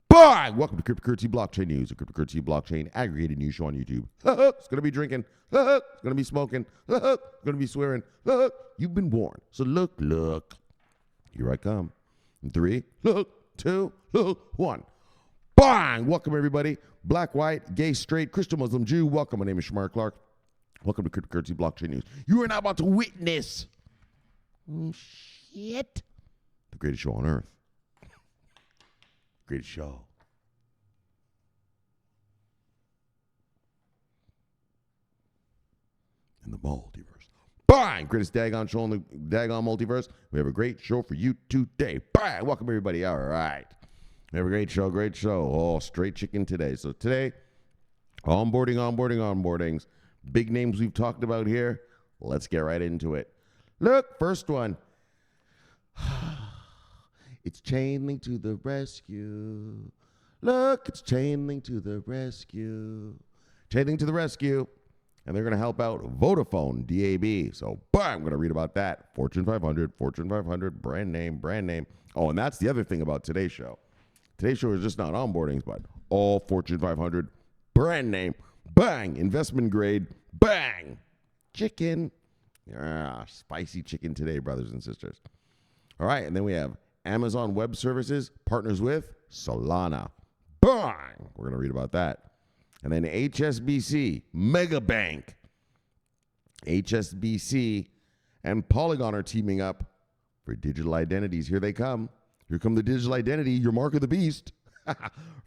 Bye! Welcome to Cryptocurrency Blockchain News, a cryptocurrency blockchain aggregated news show on YouTube. It's going to be drinking. It's going to be smoking. It's going to be swearing. You've been warned. So look. Here I come. In 3, 2, 1. Bang! Welcome, everybody. Black, white, gay, straight, Christian, Muslim, Jew. Welcome. My name is Shomari Clarke. Welcome to Cryptocurrency Blockchain News. You are now about to witness the greatest show on earth. Greatest show. In the multiverse. Bang! Greatest daggone show in the daggone multiverse. We have a great show for you today. Bang! Welcome, everybody. All right. We have a great show. Oh, straight chicken today. So today, onboardings. Big names we've talked about here. Let's get right into it. Look, first one. It's Chainlink to the rescue. Look, it's Chainlink to the rescue. Chainlink to the rescue. And they're going to help out Vodafone, DAB. So, bam, I'm going to read about that. Fortune 500, brand name. Oh, and that's the other thing about today's show. Today's show is just not onboardings, but all Fortune 500, brand name, bang, investment grade, bang, chicken. Spicy chicken today, brothers and sisters. All right, and then we have Amazon Web Services partners with Solana. Bang! We're going to read about that. And then HSBC, Mega Bank. HSBC and Polygon are teaming up for digital identities. Here they come. Here come the digital identity, your mark of the beast.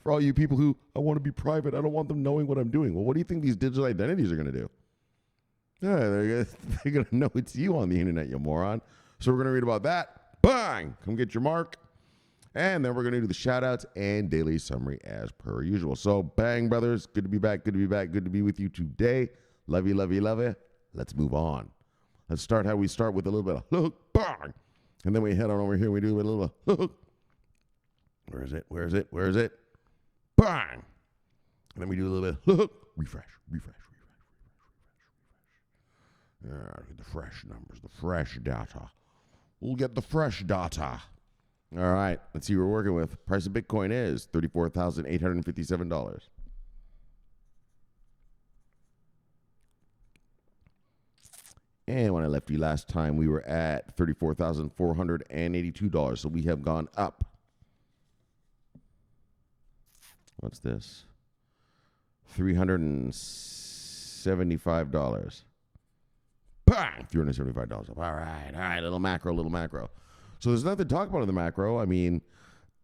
For all you people who, I want to be private. I don't want them knowing what I'm doing. Well, what do you think these digital identities are going to do? Yeah, they're going to know it's you on the internet, you moron. So we're going to read about that. Bang! Come get your mark. And then we're going to do the shout-outs and daily summary as per usual. So, bang, brothers. Good to be back. Good to be with you today. Love you. Let's move on. Let's start how we start with a little bit of hook, bang. And then we head on over here. We do a little hook. Where is it? Bang. And then we do a little bit of hook. Refresh. Get the fresh numbers, the fresh data. We'll get the fresh data. All right, let's see what we're working with. Price of Bitcoin is $34,857. And when I left you last time, we were at $34,482. So we have gone up. What's this? $375. Bang! $375 up. All right, little macro. So there's nothing to talk about in the macro. I mean,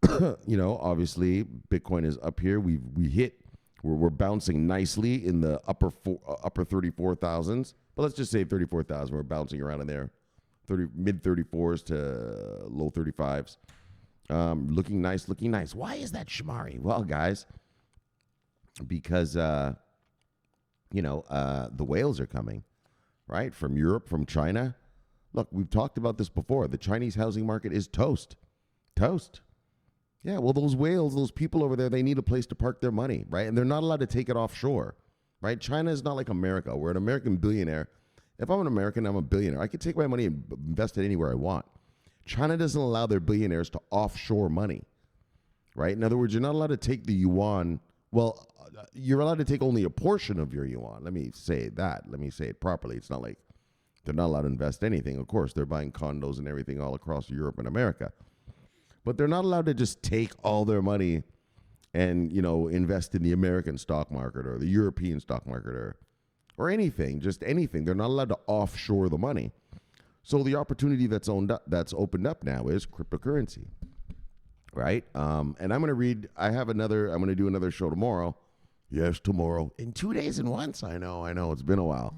obviously Bitcoin is up here. We're bouncing nicely in the upper 34,000s. But let's just say 34,000. We're bouncing around in there, mid 34s to low 35s. Looking nice. Why is that, Shomari? Well, guys, because the whales are coming, right? From Europe, from China. Look, we've talked about this before. The Chinese housing market is toast. Yeah, well, those whales, those people over there, they need a place to park their money, right? And they're not allowed to take it offshore, right? China is not like America. We're an American billionaire. If I'm an American, I'm a billionaire. I can take my money and invest it anywhere I want. China doesn't allow their billionaires to offshore money, right? In other words, you're not allowed to take the yuan. Well, you're allowed to take only a portion of your yuan. Let me say it properly. It's not like they're not allowed to invest anything. Of course, they're buying condos and everything all across Europe and America. But they're not allowed to just take all their money and, invest in the American stock market or the European stock market or anything, just anything. They're not allowed to offshore the money. So the opportunity that's opened up now is cryptocurrency, right? And I'm going to do another show tomorrow. Yes, tomorrow. In 2 days and once. I know. It's been a while.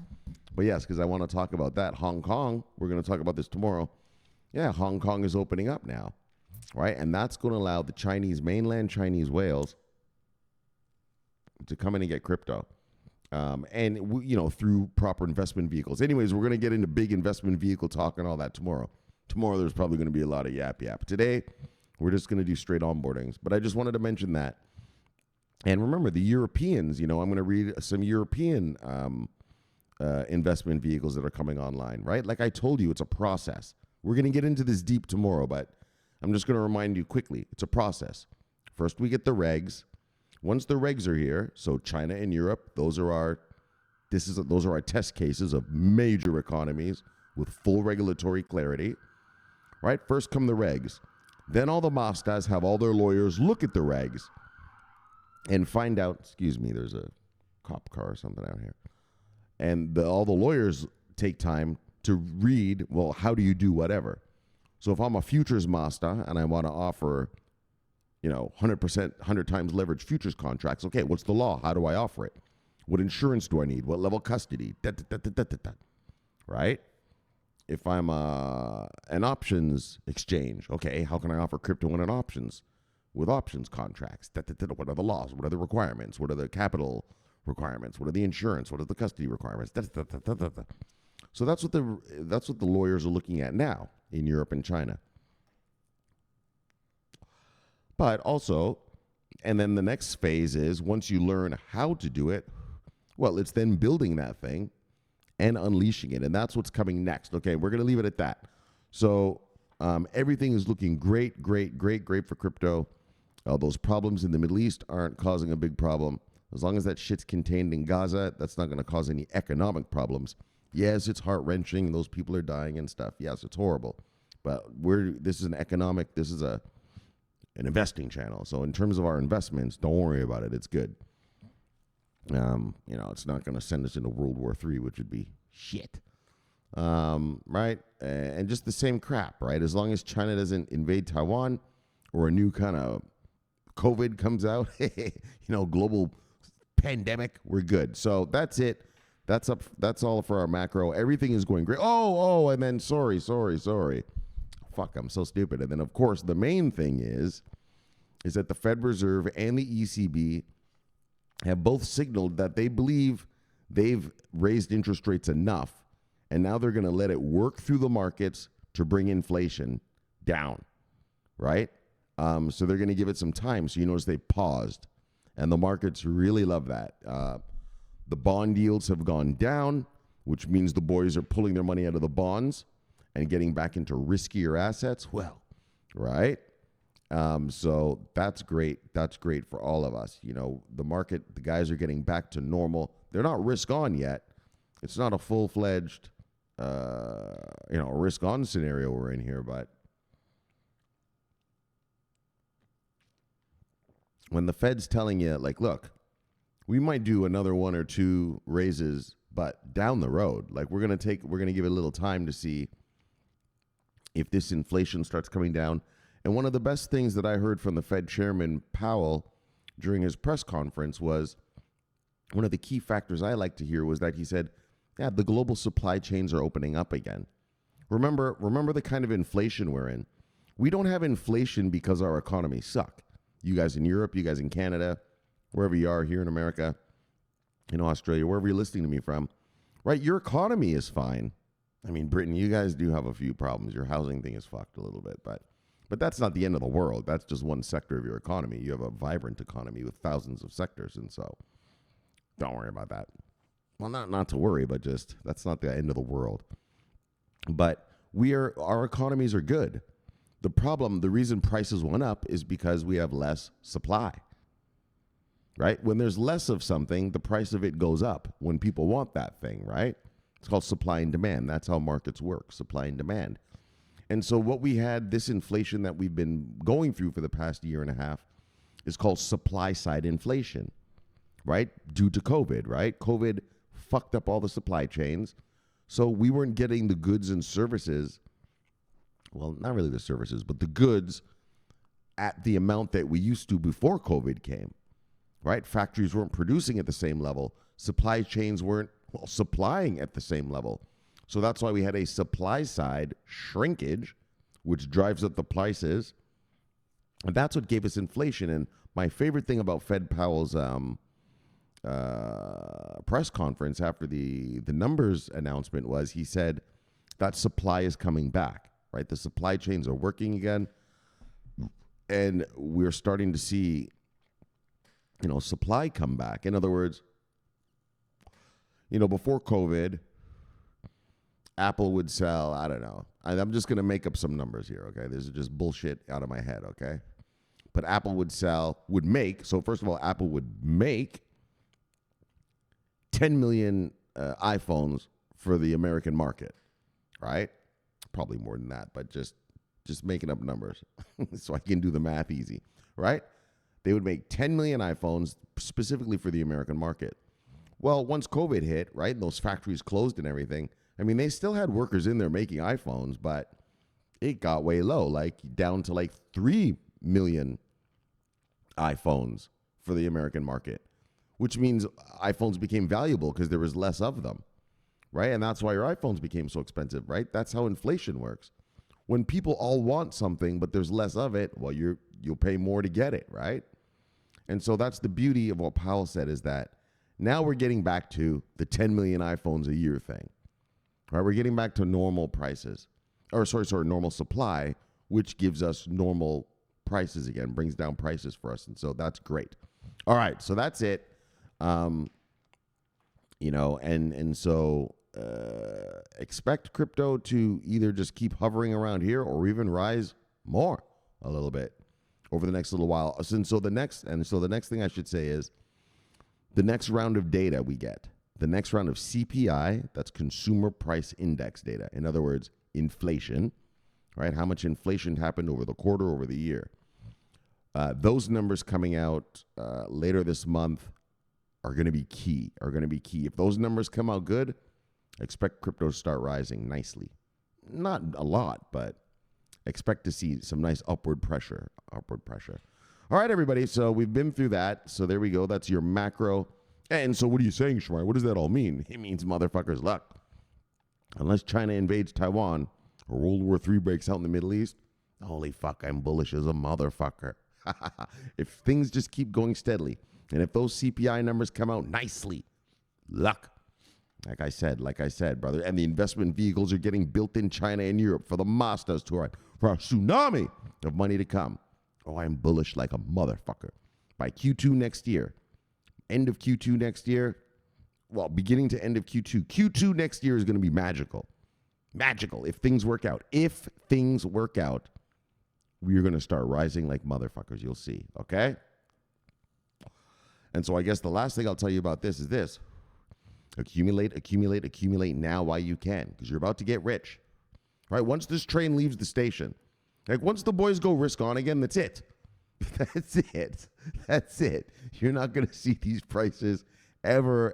But yes, because I want to talk about that. Hong Kong, we're going to talk about this tomorrow. Yeah, Hong Kong is opening up now, right? And that's going to allow the mainland Chinese whales to come in and get crypto. Through proper investment vehicles. Anyways, we're going to get into big investment vehicle talk and all that tomorrow. Tomorrow, there's probably going to be a lot of yap. Today, we're just going to do straight onboardings. But I just wanted to mention that. And remember, the Europeans, I'm going to read some European investment vehicles that are coming online, right? Like I told you, it's a process. We're going to get into this deep tomorrow, but I'm just going to remind you quickly. It's a process. First, we get the regs. Once the regs are here, so China and Europe, those are our test cases of major economies with full regulatory clarity. Right? First come the regs. Then all the Mastas have all their lawyers look at the regs and find out, excuse me, there's a cop car or something out here. And all the lawyers take time to read, well, how do you do whatever? So if I'm a futures Masta and I want to offer, 100%, 100 times leveraged futures contracts, okay, what's the law? How do I offer it? What insurance do I need? What level custody? Right? If I'm an options exchange, okay, how can I offer crypto in an options with options contracts? What are the laws? What are the requirements? What are the capital requirements? What are the insurance? What are the custody requirements? So that's what the lawyers are looking at now in Europe and China. But also, and then the next phase is once you learn how to do it, well, it's then building that thing and unleashing it. And that's what's coming next. Okay, we're going to leave it at that. So everything is looking great for crypto. Those problems in the Middle East aren't causing a big problem. As long as that shit's contained in Gaza, that's not going to cause any economic problems. Yes, it's heart-wrenching. Those people are dying and stuff. Yes, it's horrible. But this is an investing channel. So in terms of our investments, don't worry about it. It's good. It's not going to send us into World War III, which would be shit. Right? And just the same crap, right? As long as China doesn't invade Taiwan or a new kind of COVID comes out, global pandemic, we're good. So that's it. That's all for our macro. Everything is going great. Oh, and then sorry. Fuck, I'm so stupid. And then, of course, the main thing is that the Fed Reserve and the ECB have both signaled that they believe they've raised interest rates enough, and now they're going to let it work through the markets to bring inflation down, right? So they're going to give it some time. So you notice they paused, and the markets really love that. The bond yields have gone down, which means the boys are pulling their money out of the bonds and getting back into riskier assets. Well, right? So that's great. That's great for all of us. The market, the guys are getting back to normal. They're not risk on yet. It's not a full-fledged, risk on scenario we're in here. But when the Fed's telling you, like, look, we might do another one or two raises, but down the road, like we're going to give it a little time to see if this inflation starts coming down. And one of the best things that I heard from the Fed chairman Powell during his press conference was one of the key factors I like to hear was that he said, yeah, the global supply chains are opening up again. Remember the kind of inflation we're in. We don't have inflation because our economies suck. You guys in Europe, you guys in Canada, wherever you are here in America, in Australia, wherever you're listening to me from, right? Your economy is fine. I mean, Britain, you guys do have a few problems. Your housing thing is fucked a little bit, but that's not the end of the world. That's just one sector of your economy. You have a vibrant economy with thousands of sectors, and so don't worry about that. Well, not to worry, but just that's not the end of the world. But our economies are good. The reason prices went up is because we have less supply. Right? When there's less of something, the price of it goes up when people want that thing, right? It's called supply and demand. That's how markets work, supply and demand. And so what we had, this inflation that we've been going through for the past year and a half is called supply side inflation, right? Due to COVID, right? COVID fucked up all the supply chains. So we weren't getting the goods and services, well, not really the services, but the goods at the amount that we used to before COVID came, right? Factories weren't producing at the same level. Supply chains weren't supplying at the same level. So that's why we had a supply side shrinkage, which drives up the prices. And that's what gave us inflation. And my favorite thing about Fed Powell's press conference after the numbers announcement was he said that supply is coming back, right? The supply chains are working again. And we're starting to see, supply come back. In other words, before COVID, Apple would sell, I don't know. I'm just going to make up some numbers here, okay? This is just bullshit out of my head, okay? but Apple would make, so first of all, Apple would make 10 million iPhones for the American market, right? Probably more than that, but just making up numbers so I can do the math easy, right? They would make 10 million iPhones specifically for the American market. Well, once COVID hit, right, and those factories closed and everything, I mean, they still had workers in there making iPhones, but it got way low, like down to like 3 million iPhones for the American market, which means iPhones became valuable because there was less of them, right? And that's why your iPhones became so expensive, right? That's how inflation works. When people all want something, but there's less of it, well, you'll pay more to get it, right? And so that's the beauty of what Powell said, is that now we're getting back to the 10 million iPhones a year thing, right? We're getting back to normal prices, normal supply, which gives us normal prices again, brings down prices for us. And so that's great. All right, so that's it. So expect crypto to either just keep hovering around here or even rise more a little bit over the next little while. And so the next thing I should say is the next round of data we get, the next round of CPI, that's Consumer Price Index data. In other words, inflation, right? How much inflation happened over the quarter, over the year. Those numbers coming out later this month are going to be key. If those numbers come out good, expect crypto to start rising nicely. Not a lot, but expect to see some nice upward pressure. All right, everybody. So we've been through that. So there we go. That's your macro. And so what are you saying, Shomari? What does that all mean? It means motherfuckers' luck. Unless China invades Taiwan or World War III breaks out in the Middle East, holy fuck, I'm bullish as a motherfucker. If things just keep going steadily, and if those CPI numbers come out nicely, luck. Like I said, brother. And the investment vehicles are getting built in China and Europe for the masters tour, for a tsunami of money to come. Oh, I'm bullish like a motherfucker. By Q2 next year, end of Q2 next year, well, beginning to end of Q2. Q2 next year is going to be magical. Magical, if things work out. If things work out, we are going to start rising like motherfuckers. You'll see, okay? And so I guess the last thing I'll tell you about this is this. Accumulate now while you can, because you're about to get rich, right? Once this train leaves the station, like once the boys go risk on again, that's it. That's it. You're not going to see these prices ever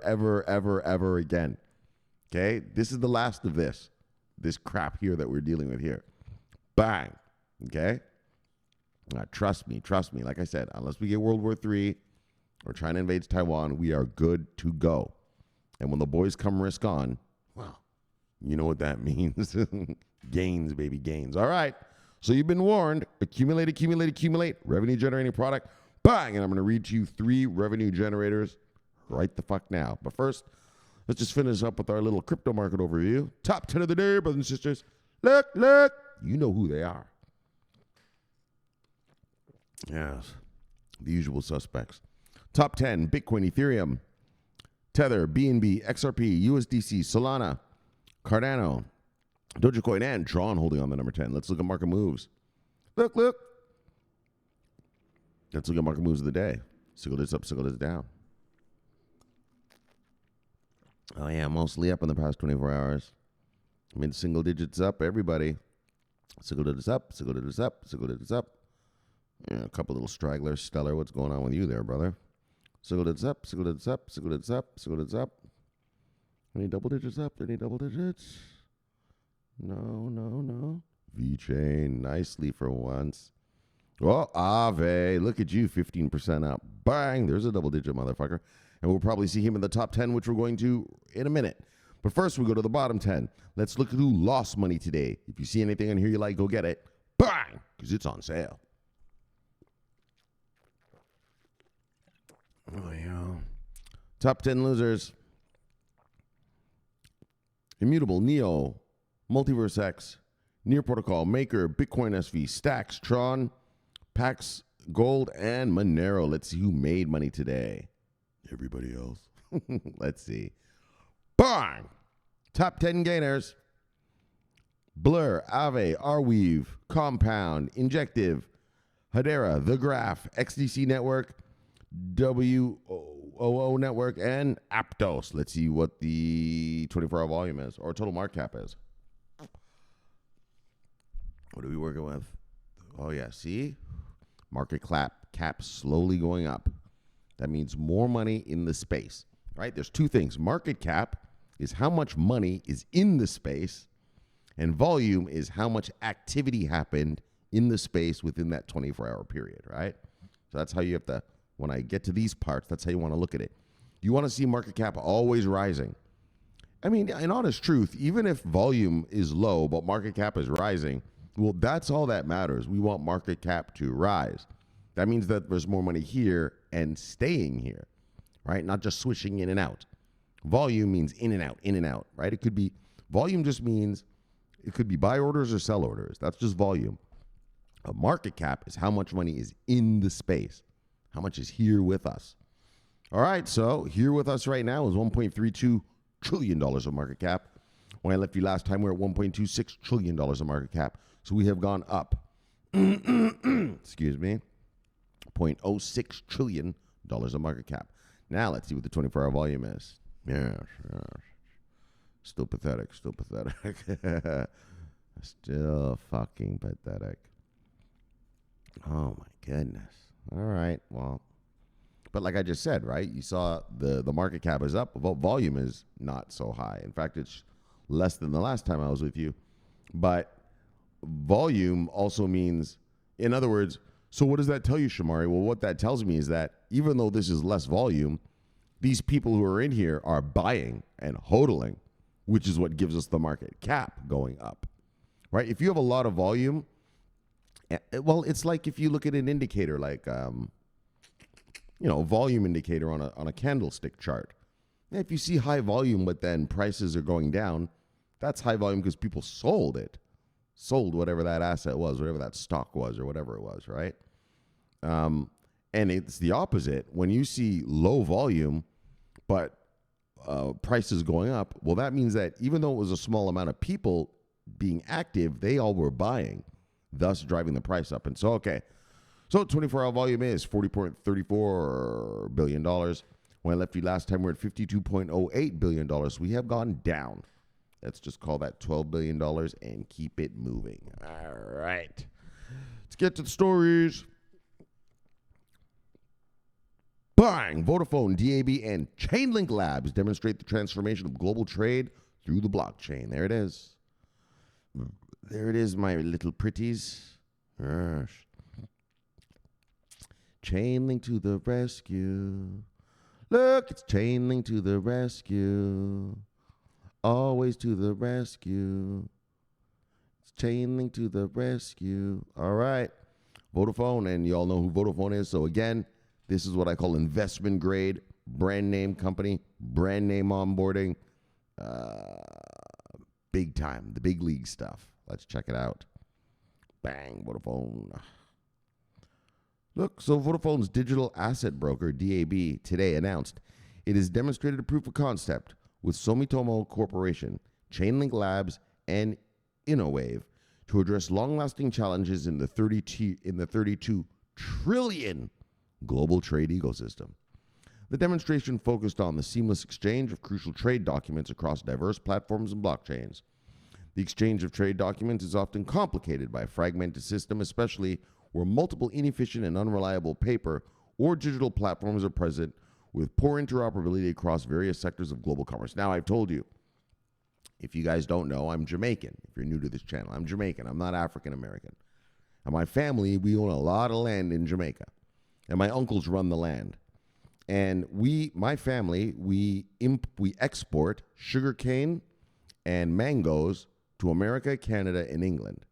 again. Okay? This is the last of this crap here that we're dealing with here. Bang. Okay? Trust me. Like I said, unless we get World War III or China invades Taiwan, we are good to go. And when the boys come risk on, well, you know what that means. Gains, baby, gains. All right. So you've been warned. Accumulate. Revenue generating product. Bang. And I'm going to read to you 3 revenue generators right the fuck now. But first, let's just finish up with our little crypto market overview. Top 10 of the day, brothers and sisters. Look. You know who they are. Yes. The usual suspects. Top 10, Bitcoin, Ethereum, Tether, BNB, XRP, USDC, Solana, Cardano, Dogecoin, and Tron holding on the number 10. Let's look at market moves. Look. Let's look at market moves of the day. Single digits up, single digits down. Oh, yeah, mostly up in the past 24 hours. Mid-single digits up, everybody. Single digits up, single digits up, single digits up. Yeah, a couple little stragglers. Stellar, what's going on with you there, brother? Single digits up, single digits up, single digits up, single digits up. Any double digits up? Any double digits? No. V-Chain, nicely for once. Oh, Ave, look at you, 15% up. Bang, there's a double-digit motherfucker. And we'll probably see him in the top 10, which we're going to in a minute. But first, we go to the bottom 10. Let's look at who lost money today. If you see anything on here you like, go get it. Bang, because it's on sale. Oh, yeah. Top 10 losers. Immutable, Neo, Multiverse X, Near Protocol, Maker, Bitcoin SV, Stacks, Tron, Pax, Gold, and Monero. Let's see who made money today. Everybody else. Let's see. Bang! Top 10 gainers. Blur, Aave, Arweave, Compound, Injective, Hedera, The Graph, XDC Network, WOO Network, and Aptos. Let's see what the 24-hour volume is, or total market cap is. What are we working with? Oh, yeah, see? Market cap slowly going up. That means more money in the space, right? There's two things. Market cap is how much money is in the space, and volume is how much activity happened in the space within that 24-hour period, right? So that's how you have to, when I get to these parts, that's how you want to look at it. You want to see market cap always rising. I mean, in honest truth, even if volume is low, but market cap is rising, well, that's all that matters. We want market cap to rise. That means that there's more money here and staying here, right? Not just switching in and out. Volume means in and out, right? It could be, volume just means, it could be buy orders or sell orders. That's just volume. A market cap is how much money is in the space, how much is here with us. All right, so here with us right now is $1.32 trillion of market cap. When I left you last time, we were at $1.26 trillion of market cap. So we have gone up, excuse me, $0.06 trillion of market cap. Now let's see what the 24-hour volume is. Yes. Still pathetic, still fucking pathetic. Oh, my goodness. All right, well, but like I just said, right, you saw the market cap is up, but volume is not so high. In fact, it's less than the last time I was with you. But volume also means, in other words, so what does that tell you, Shomari? Well, what that tells me is that even though this is less volume, these people who are in here are buying and hodling, which is what gives us the market cap going up, right? If you have a lot of volume, well, it's like if you look at an indicator like, volume indicator on a candlestick chart. If you see high volume, but then prices are going down, that's high volume because people sold whatever that asset was, whatever that stock was, or whatever it was, right? And it's the opposite. When you see low volume, but prices going up, well, that means that even though it was a small amount of people being active, they all were buying, thus driving the price up. And so, okay, so 24-hour volume is $40.34 billion. When I left you last time, we're at $52.08 billion. So we have gone down. Let's just call that $12 billion and keep it moving. All right. Let's get to the stories. Bang! Vodafone, DAB, and Chainlink Labs demonstrate the transformation of global trade through the blockchain. There it is. There it is, my little pretties. Chainlink to the rescue. Look, it's Chainlink to the rescue. Always to the rescue. It's Chainlink to the rescue. All right. Vodafone, and you all know who Vodafone is. So again, this is what I call investment grade, brand name company, brand name onboarding. Big time, the big league stuff. Let's check it out. Bang, Vodafone. Look, so Vodafone's digital asset broker, DAB, today announced it has demonstrated a proof of concept with Sumitomo Corporation, Chainlink Labs, and InnoWave to address long-lasting challenges in the 32 trillion global trade ecosystem. The demonstration focused on the seamless exchange of crucial trade documents across diverse platforms and blockchains. The exchange of trade documents is often complicated by a fragmented system, especially where multiple inefficient and unreliable paper or digital platforms are present with poor interoperability across various sectors of global commerce. Now, I've told you, if you guys don't know, I'm Jamaican. If you're new to this channel, I'm Jamaican. I'm not African American. And my family, we own a lot of land in Jamaica. And my uncles run the land. And my family, we export sugarcane and mangoes to America, Canada, and England,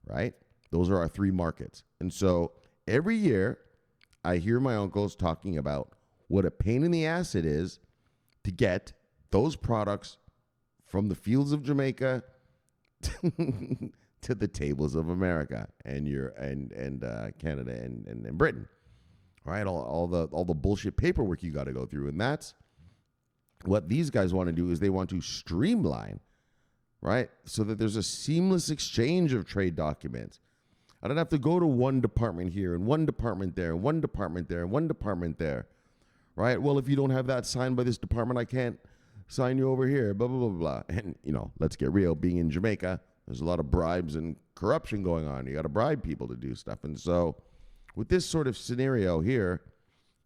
right? Those are our three markets. And so every year, I hear my uncles talking about what a pain in the ass it is to get those products from the fields of Jamaica to the tables of America and Canada and Britain. All right, all the bullshit paperwork you got to go through, and that's what these guys want to do. Is they want to streamline, right, so that there's a seamless exchange of trade documents. I don't have to go to one department here and one department there and one department there and one department there, right? Well, if you don't have that signed by this department, I can't sign you over here, blah, blah, blah, blah. And, let's get real. Being in Jamaica, there's a lot of bribes and corruption going on. You got to bribe people to do stuff. And so with this sort of scenario here,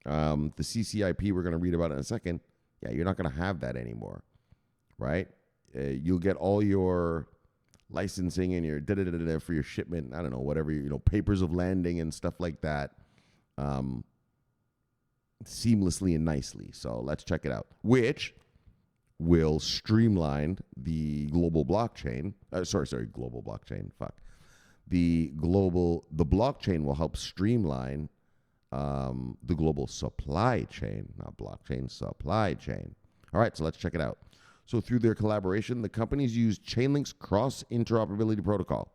the CCIP we're going to read about in a second, yeah, you're not going to have that anymore, right? You'll get all your licensing and your da-da-da-da for your shipment, I don't know, whatever, papers of landing and stuff like that, seamlessly and nicely. So let's check it out, which will streamline the global blockchain. Global blockchain. Fuck. The blockchain will help streamline the global supply chain, not blockchain, supply chain. All right, so let's check it out. So through their collaboration, the companies use Chainlink's cross-interoperability protocol,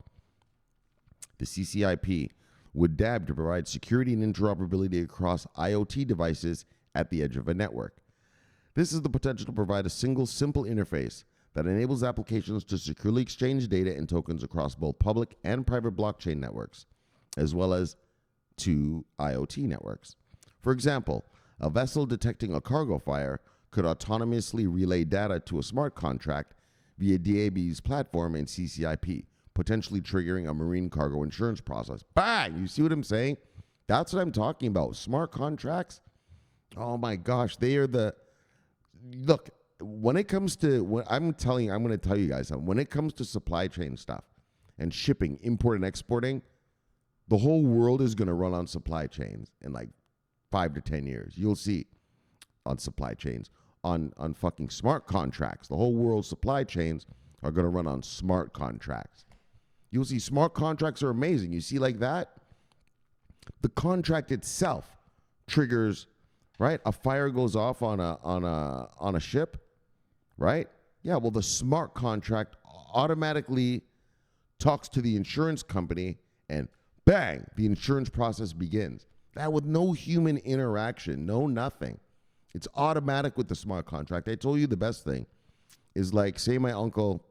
the CCIP, with DAB to provide security and interoperability across IoT devices at the edge of a network. This is the potential to provide a single, simple interface that enables applications to securely exchange data and tokens across both public and private blockchain networks, as well as to IoT networks. For example, a vessel detecting a cargo fire could autonomously relay data to a smart contract via DAB's platform and CCIP, potentially triggering a marine cargo insurance process. Bang! You see what I'm saying? That's what I'm talking about. Smart contracts. Oh my gosh, they are the... Look, when it comes to... I'm going to tell you guys something. When it comes to supply chain stuff and shipping, import and exporting, the whole world is going to run on supply chains in like 5 to 10 years. You'll see on supply chains, on fucking smart contracts. The whole world's supply chains are going to run on smart contracts. You'll see smart contracts are amazing. You see like that? The contract itself triggers, right? A fire goes off on a ship, right? Yeah, well, the smart contract automatically talks to the insurance company and bang, the insurance process begins. That with no human interaction, no nothing. It's automatic with the smart contract. I told you the best thing is like, say my uncle,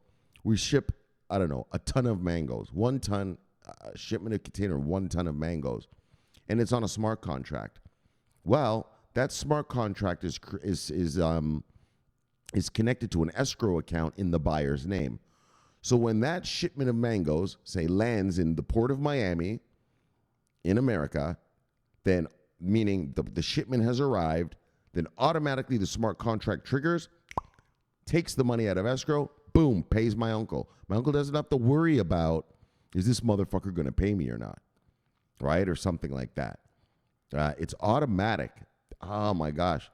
we ship, I don't know, a ton of mangoes, 1 ton, shipment of container, 1 ton of mangoes, and it's on a smart contract. Well, that smart contract is connected to an escrow account in the buyer's name. So when that shipment of mangoes, say, lands in the port of Miami in America, then meaning the shipment has arrived, then automatically the smart contract triggers, takes the money out of escrow, boom, pays my uncle. My uncle doesn't have to worry about, is this motherfucker going to pay me or not, right? Or something like that. It's automatic. Oh, my gosh.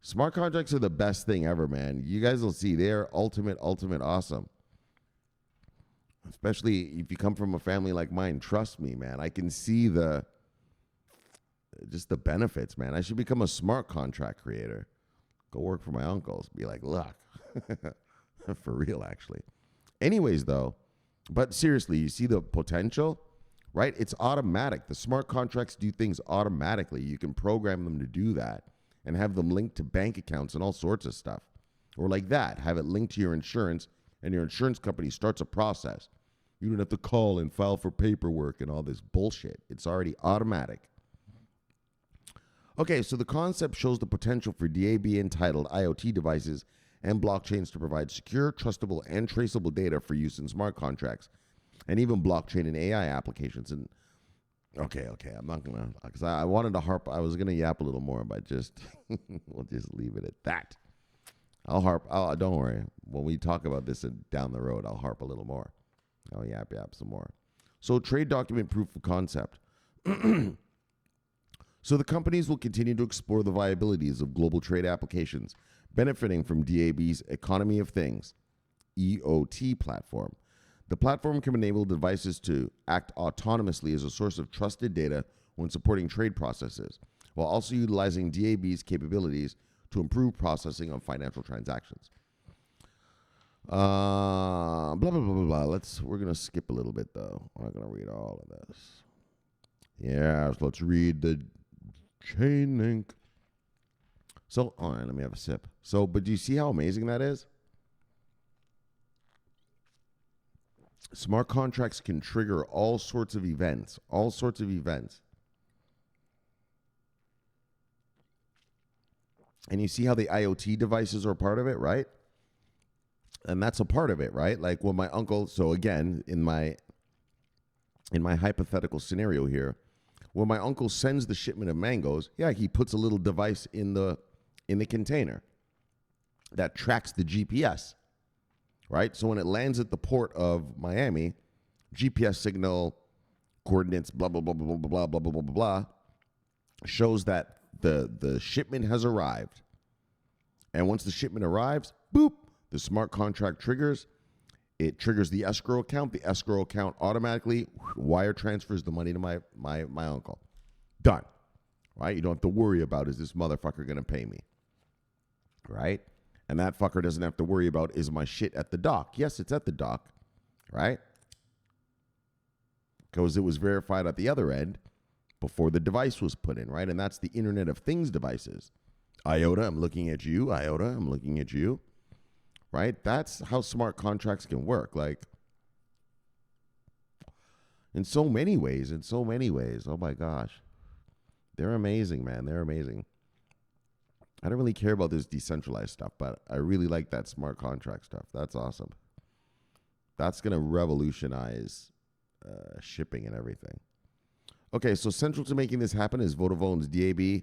Smart contracts are the best thing ever, man. You guys will see. They're ultimate awesome. Especially if you come from a family like mine. Trust me, man. I can see just the benefits, man. I should become a smart contract creator. Go work for my uncles. Be like, look. For real, actually. Anyways, though, but seriously, you see the potential, right? It's automatic. The smart contracts do things automatically. You can program them to do that and have them linked to bank accounts and all sorts of stuff. Or like that, have it linked to your insurance, and your insurance company starts a process. You don't have to call and file for paperwork and all this bullshit. It's already automatic. Okay, so the concept shows the potential for DAB-entitled IoT devices and blockchains to provide secure, trustable, and traceable data for use in smart contracts, and even blockchain and AI applications. And okay, I'm not gonna, because I wanted to harp. I was gonna yap a little more, but just we'll just leave it at that. I'll harp. Don't worry. When we talk about this down the road, I'll harp a little more. I'll yap some more. So, trade document proof of concept. So the companies will continue to explore the viabilities of global trade applications, benefiting from DAB's Economy of Things, EOT platform. The platform can enable devices to act autonomously as a source of trusted data when supporting trade processes, while also utilizing DAB's capabilities to improve processing of financial transactions. Blah, blah, blah, blah, blah. We're going to skip a little bit, though. I'm not going to read all of this. Yes, let's read the Chainlink. So, all right, let me have a sip. So, but do you see how amazing that is? Smart contracts can trigger all sorts of events, And you see how the IoT devices are part of it, right? And that's a part of it, right? Like when my uncle, so again, in my hypothetical scenario here, when my uncle sends the shipment of mangoes, yeah, he puts a little device in the container that tracks the GPS, right? So when it lands at the port of Miami, GPS signal, coordinates, blah, blah, blah, blah, blah, blah, blah, blah, blah, blah, shows that the shipment has arrived. And once the shipment arrives, boop, the smart contract triggers. It triggers the escrow account. The escrow account automatically wire transfers the money to my uncle. Done. Right? You don't have to worry about, is this motherfucker going to pay me? Right? And that fucker doesn't have to worry about, is my shit at the dock? Yes, it's at the dock. Right? Because it was verified at the other end before the device was put in, right? And that's the Internet of Things devices. IOTA, I'm looking at you. IOTA, I'm looking at you. Right? That's how smart contracts can work. Like, in so many ways. Oh my gosh. They're amazing, man. They're amazing. I don't really care about this decentralized stuff, but I really like that smart contract stuff. That's awesome. That's going to revolutionize shipping and everything. Okay, so central to making this happen is Vodafone's DAB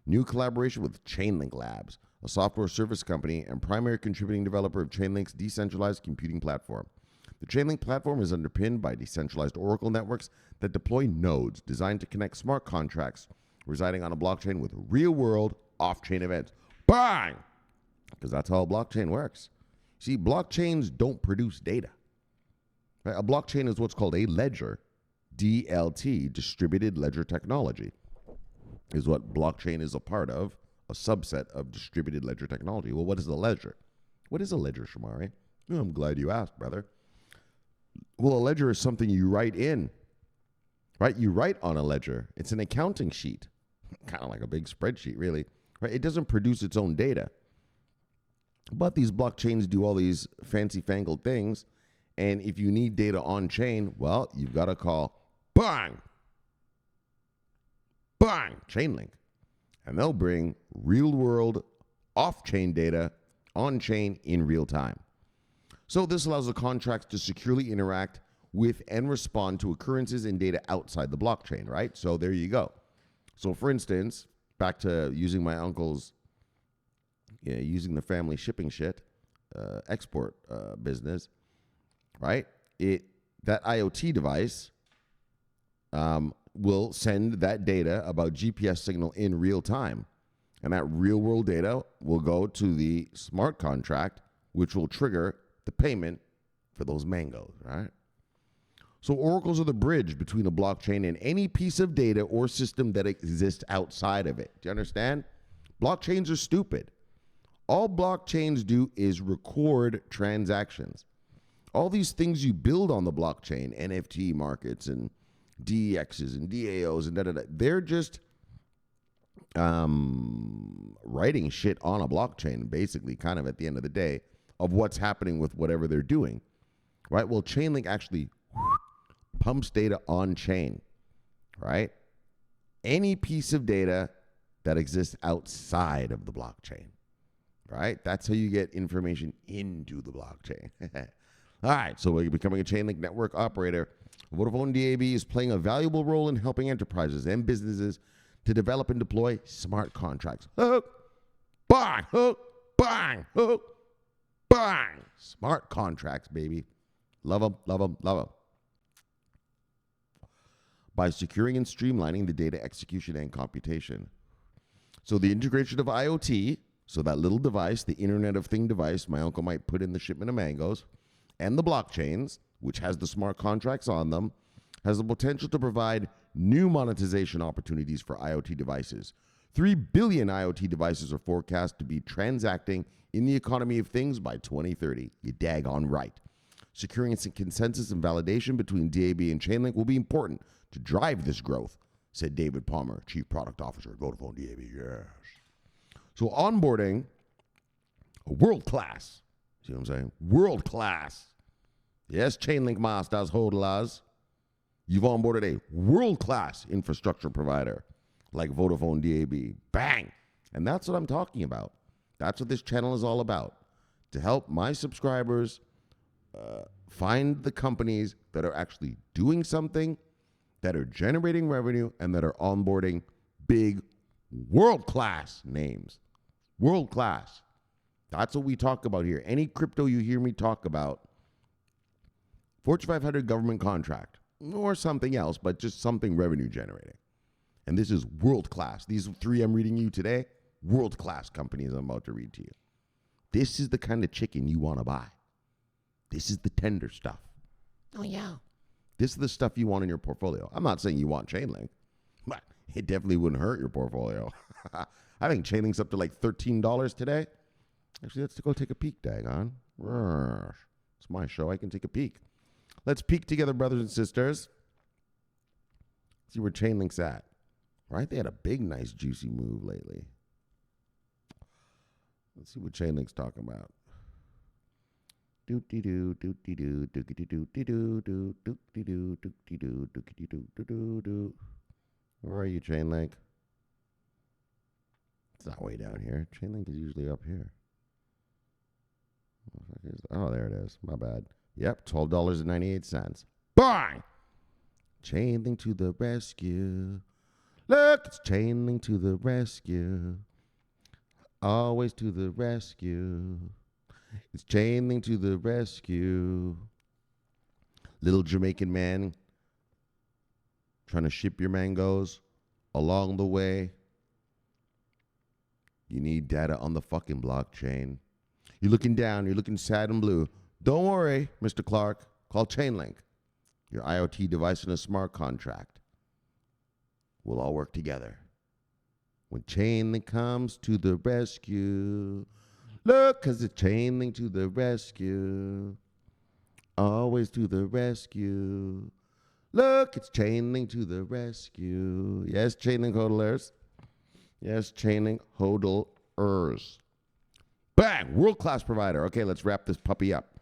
new collaboration with Chainlink Labs, a software service company and primary contributing developer of Chainlink's decentralized computing platform. The Chainlink platform is underpinned by decentralized Oracle networks that deploy nodes designed to connect smart contracts residing on a blockchain with real-world off-chain events. Bang! Because that's how a blockchain works. See, blockchains don't produce data. Right? A blockchain is what's called a ledger. DLT, distributed ledger technology, is what blockchain is a part of, a subset of distributed ledger technology. Well, what is a ledger? What is a ledger, Shomari? Oh, I'm glad you asked, brother. Well, a ledger is something you write in, right? You write on a ledger. It's an accounting sheet, kind of like a big spreadsheet, really. Right? It doesn't produce its own data. But these blockchains do all these fancy-fangled things, and if you need data on-chain, well, you've got to call bang, Chainlink. And they'll bring real-world off-chain data on-chain in real time. So this allows the contracts to securely interact with and respond to occurrences and data outside the blockchain, right? So there you go. So for instance, back to using my uncle's, using the family shipping shit, export business, right? That IoT device will send that data about GPS signal in real time. And that real world data will go to the smart contract, which will trigger the payment for those mangoes, right? So oracles are the bridge between a blockchain and any piece of data or system that exists outside of it. Do you understand? Blockchains are stupid. All blockchains do is record transactions. All these things you build on the blockchain, NFT markets and DEXs and DAOs and da-da-da, they're just writing shit on a blockchain, basically, kind of at the end of the day, of what's happening with whatever they're doing, right? Well, Chainlink actually pumps data on chain, right? Any piece of data that exists outside of the blockchain, right? That's how you get information into the blockchain. All right, so we're becoming a Chainlink network operator. Vodafone DAB is playing a valuable role in helping enterprises and businesses to develop and deploy smart contracts. Hook, bang, hook, bang, hook, bang. Smart contracts, baby. Love them, love them, love them. By securing and streamlining the data execution and computation. So the integration of IoT, so that little device, the Internet of Thing device my uncle might put in the shipment of mangoes, and the blockchains, which has the smart contracts on them, has the potential to provide new monetization opportunities for IoT devices. 3 billion IoT devices are forecast to be transacting in the economy of things by 2030. You daggone right. Securing consensus and validation between DAB and Chainlink will be important to drive this growth, said David Palmer, Chief Product Officer at Vodafone DAB. Yes. So onboarding a world-class, see what I'm saying? World-class Yes, Chainlink masters, hodlers. You've onboarded a world-class infrastructure provider like Vodafone DAB. Bang! And that's what I'm talking about. That's what this channel is all about. To help my subscribers find the companies that are actually doing something, that are generating revenue, and that are onboarding big world-class names. World-class. That's what we talk about here. Any crypto you hear me talk about, Fortune 500 government contract, or something else, but just something revenue generating. And this is world-class. These three I'm reading you today, world-class companies I'm about to read to you. This is the kind of chicken you want to buy. This is the tender stuff. Oh, yeah. This is the stuff you want in your portfolio. I'm not saying you want Chainlink, but it definitely wouldn't hurt your portfolio. I think Chainlink's up to like $13 today. Actually, let's go take a peek, daggone. It's my show. I can take a peek. Let's peek together, brothers and sisters. See where Chainlink's at. Right? They had a big, nice, juicy move lately. Let's see what Chainlink's talking about. Doot-dee-doo, doot-dee-doo, doot-dee-doo, doot-dee-doo, doot-dee-doo, doot-dee-doo, doot-dee-doo, doot-doo. Where are you, Chainlink? It's not way down here. Chainlink is usually up here. Oh, there it is. My bad. Yep, $12.98. Bang! Chainlink to the rescue. Look, it's Chainlink to the rescue. Always to the rescue. It's Chainlink to the rescue. Little Jamaican man trying to ship your mangoes along the way. You need data on the fucking blockchain. You're looking down. You're looking sad and blue. Don't worry, Mr. Clarke. Call Chainlink. Your IoT device and a smart contract will all work together. When Chainlink comes to the rescue, look, 'cause it's Chainlink to the rescue. Always to the rescue. Look, it's Chainlink to the rescue. Yes, Chainlink hodlers. Yes, Chainlink hodlers. Bang! World-class provider. Okay, let's wrap this puppy up.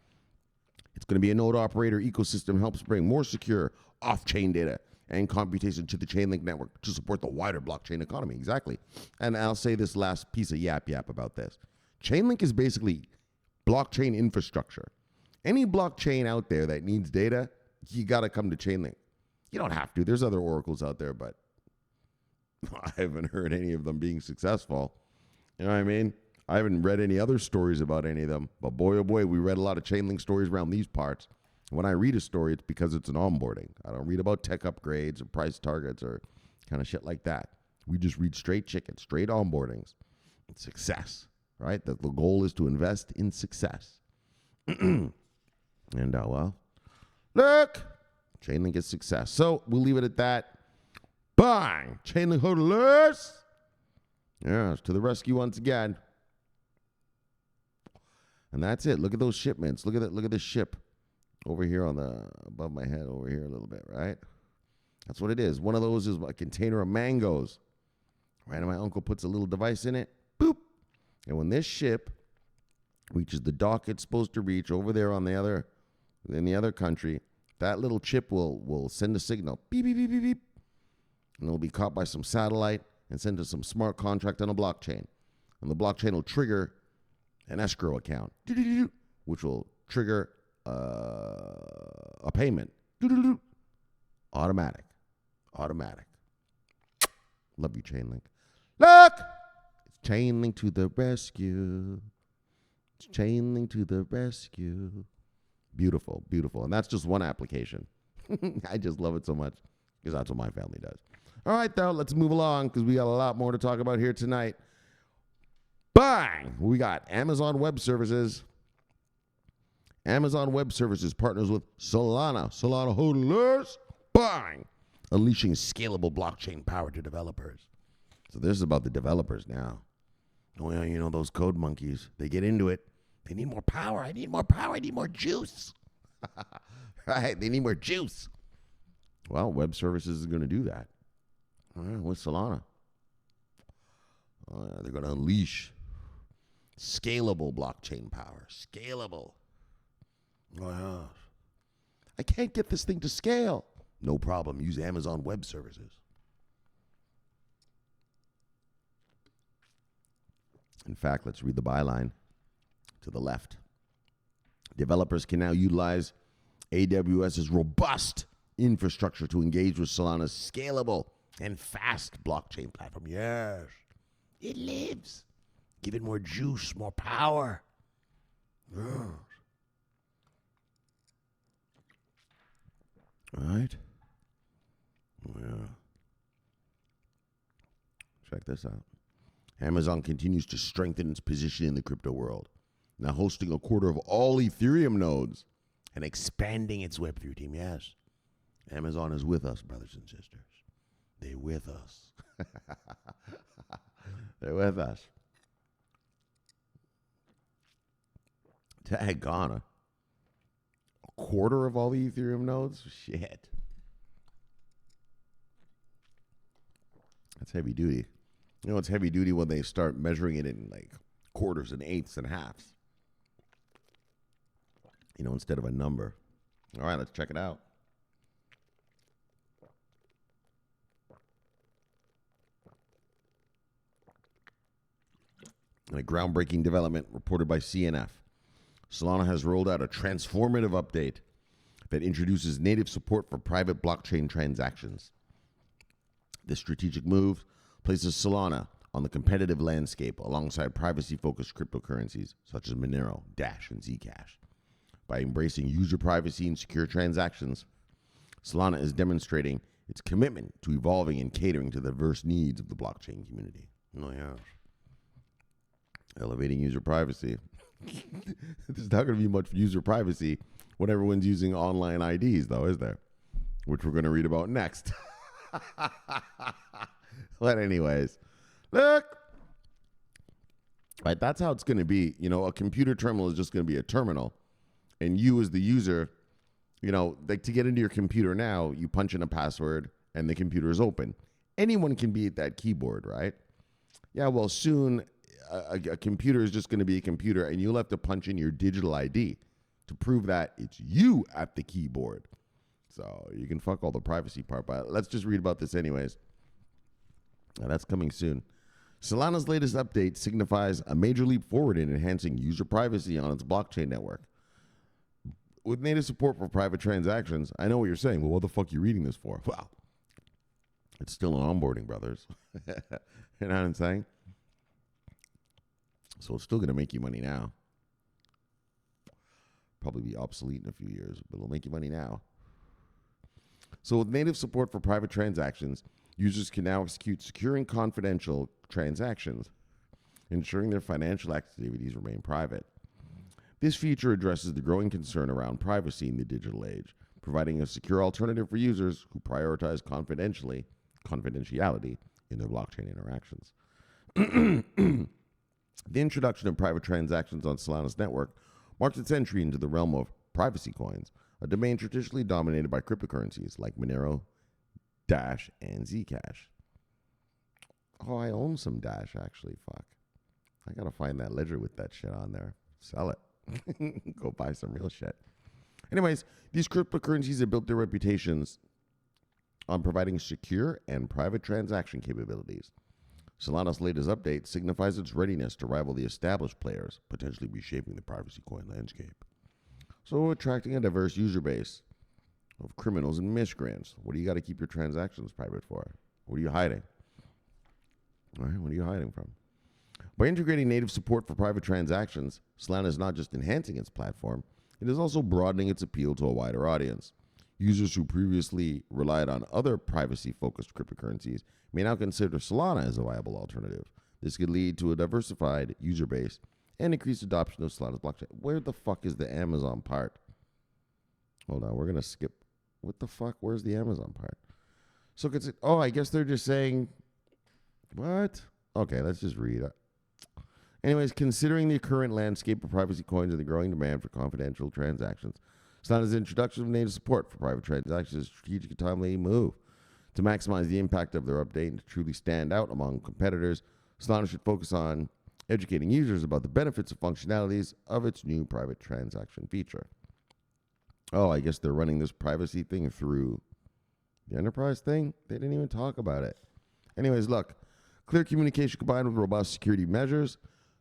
It's going to be a node operator ecosystem, helps bring more secure off-chain data and computation to the Chainlink network to support the wider blockchain economy. Exactly. And I'll say this last piece of yap about this. Chainlink is basically blockchain infrastructure. Any blockchain out there that needs data, you got to come to Chainlink. You don't have to. There's other oracles out there, but I haven't heard any of them being successful. You know what I mean? I haven't read any other stories about any of them, but boy, oh boy, we read a lot of Chainlink stories around these parts. When I read a story, it's because it's an onboarding. I don't read about tech upgrades or price targets or kind of shit like that. We just read straight chicken, straight onboardings. It's success, right? The goal is to invest in success. And, well, look, Chainlink is success. So we'll leave it at that. Bang! Chainlink hodlers! Yes, to the rescue once again. And that's it. Look at those shipments. Look at this ship over here on the above my head over here a little bit, right? That's what it is. One of those is a container of mangoes. Right? And my uncle puts a little device in it. Boop. And when this ship reaches the dock it's supposed to reach over there in the other country, that little chip will send a signal. Beep, beep, beep, beep, beep. And it'll be caught by some satellite and sent to some smart contract on a blockchain. And the blockchain will trigger an escrow account, which will trigger a payment. Automatic. Love you, Chainlink. Look! It's Chainlink to the rescue. It's Chainlink to the rescue. Beautiful, beautiful. And that's just one application. I just love it so much because that's what my family does. All right, though, let's move along because we got a lot more to talk about here tonight. Bang! We got Amazon Web Services. Amazon Web Services partners with Solana. Solana hodlers. Bang! Unleashing scalable blockchain power to developers. So this is about the developers now. Oh, yeah, you know, those code monkeys. They get into it. They need more power. I need more power. I need more juice. Right? They need more juice. Well, Web Services is going to do that. With Solana. They're going to unleash scalable blockchain power. Scalable. Oh, yeah. I can't get this thing to scale. No problem. Use Amazon Web Services. In fact, let's read the byline to the left. Developers can now utilize AWS's robust infrastructure to engage with Solana's scalable and fast blockchain platform. Yes, it lives. Give it more juice, more power. Yes. All right. Oh, yeah. Check this out. Amazon continues to strengthen its position in the crypto world, now hosting a quarter of all Ethereum nodes and expanding its Web3 team. Yes, Amazon is with us, brothers and sisters. They're with us. They're with us. Daggone. A quarter of all the Ethereum nodes? Shit. That's heavy duty. You know, it's heavy duty when they start measuring it in like quarters and eighths and halves. You know, instead of a number. All right, let's check it out. In a groundbreaking development reported by CNF, Solana has rolled out a transformative update that introduces native support for private blockchain transactions. This strategic move places Solana on the competitive landscape alongside privacy-focused cryptocurrencies such as Monero, Dash, and Zcash. By embracing user privacy and secure transactions, Solana is demonstrating its commitment to evolving and catering to the diverse needs of the blockchain community. Oh, yeah. Elevating user privacy. There's not going to be much user privacy when everyone's using online IDs, though, is there? Which we're going to read about next. But anyways, look. Right, that's how it's going to be. You know, a computer terminal is just going to be a terminal. And you as the user, you know, like to get into your computer now, you punch in a password and the computer is open. Anyone can be at that keyboard, right? Yeah, well, soon a computer is just going to be a computer and you'll have to punch in your digital ID to prove that it's you at the keyboard. So you can fuck all the privacy part, but let's just read about this anyways. Now, that's coming soon. Solana's latest update signifies a major leap forward in enhancing user privacy on its blockchain network. With native support for private transactions, I know what you're saying. Well, what the fuck are you reading this for? Well, it's still an onboarding, brothers. You know what I'm saying? So it's still going to make you money now. Probably be obsolete in a few years, but it'll make you money now. So with native support for private transactions, users can now execute secure and confidential transactions, ensuring their financial activities remain private. This feature addresses the growing concern around privacy in the digital age, providing a secure alternative for users who prioritize confidentiality in their blockchain interactions. The introduction of private transactions on Solana's network marks its entry into the realm of privacy coins, a domain traditionally dominated by cryptocurrencies like Monero, Dash, and Zcash. Oh, I own some Dash, actually. Fuck. I gotta find that ledger with that shit on there. Sell it. Go buy some real shit. Anyways, these cryptocurrencies have built their reputations on providing secure and private transaction capabilities. Solana's latest update signifies its readiness to rival the established players, potentially reshaping the privacy coin landscape. So, attracting a diverse user base of criminals and miscreants. What do you got to keep your transactions private for? What are you hiding? All right, what are you hiding from? By integrating native support for private transactions, Solana is not just enhancing its platform, it is also broadening its appeal to a wider audience. Users who previously relied on other privacy-focused cryptocurrencies may now consider Solana as a viable alternative. This could lead to a diversified user base and increased adoption of Solana's blockchain. Where the fuck is the Amazon part? Hold on, we're going to skip. What the fuck? Where's the Amazon part? So, I guess they're just saying, what? Okay, let's just read it. Anyways, considering the current landscape of privacy coins and the growing demand for confidential transactions, Solana's introduction of native support for private transactions is a strategic and timely move. To maximize the impact of their update and to truly stand out among competitors, Solana should focus on educating users about the benefits and functionalities of its new private transaction feature. Oh, I guess they're running this privacy thing through the enterprise thing. They didn't even talk about it. Anyways, look, clear communication combined with robust security measures